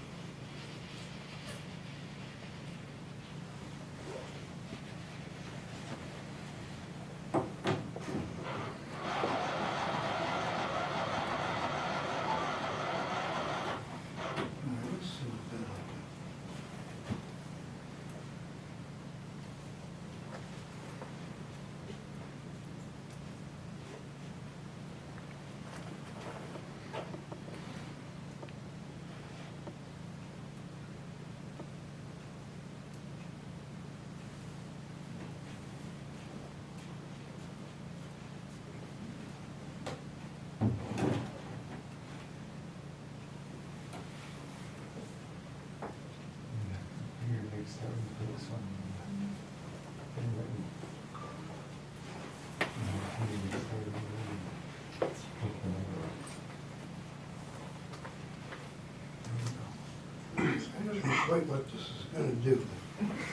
I don't know quite what this is going to do.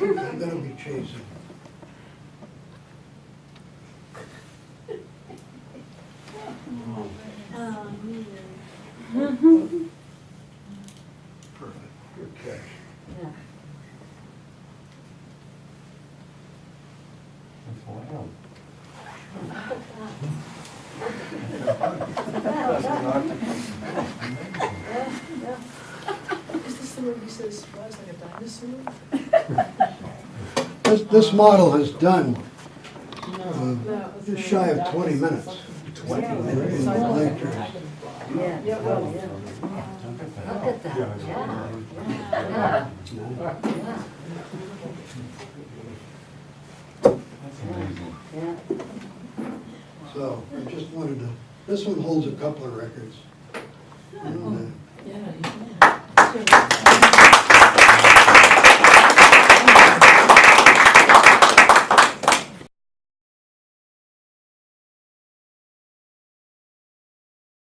I'm going to be chasing. Perfect. Good catch. Yeah. That's loud. Is this the one he says flies like a dinosaur? This model has done No. just shy of 20 minutes. 20 minutes? In lectures. Yeah. Yeah, well, yeah. Look at that, yeah. That's amazing. Yeah. So I just wanted to, this one holds a couple of records. And, Yeah,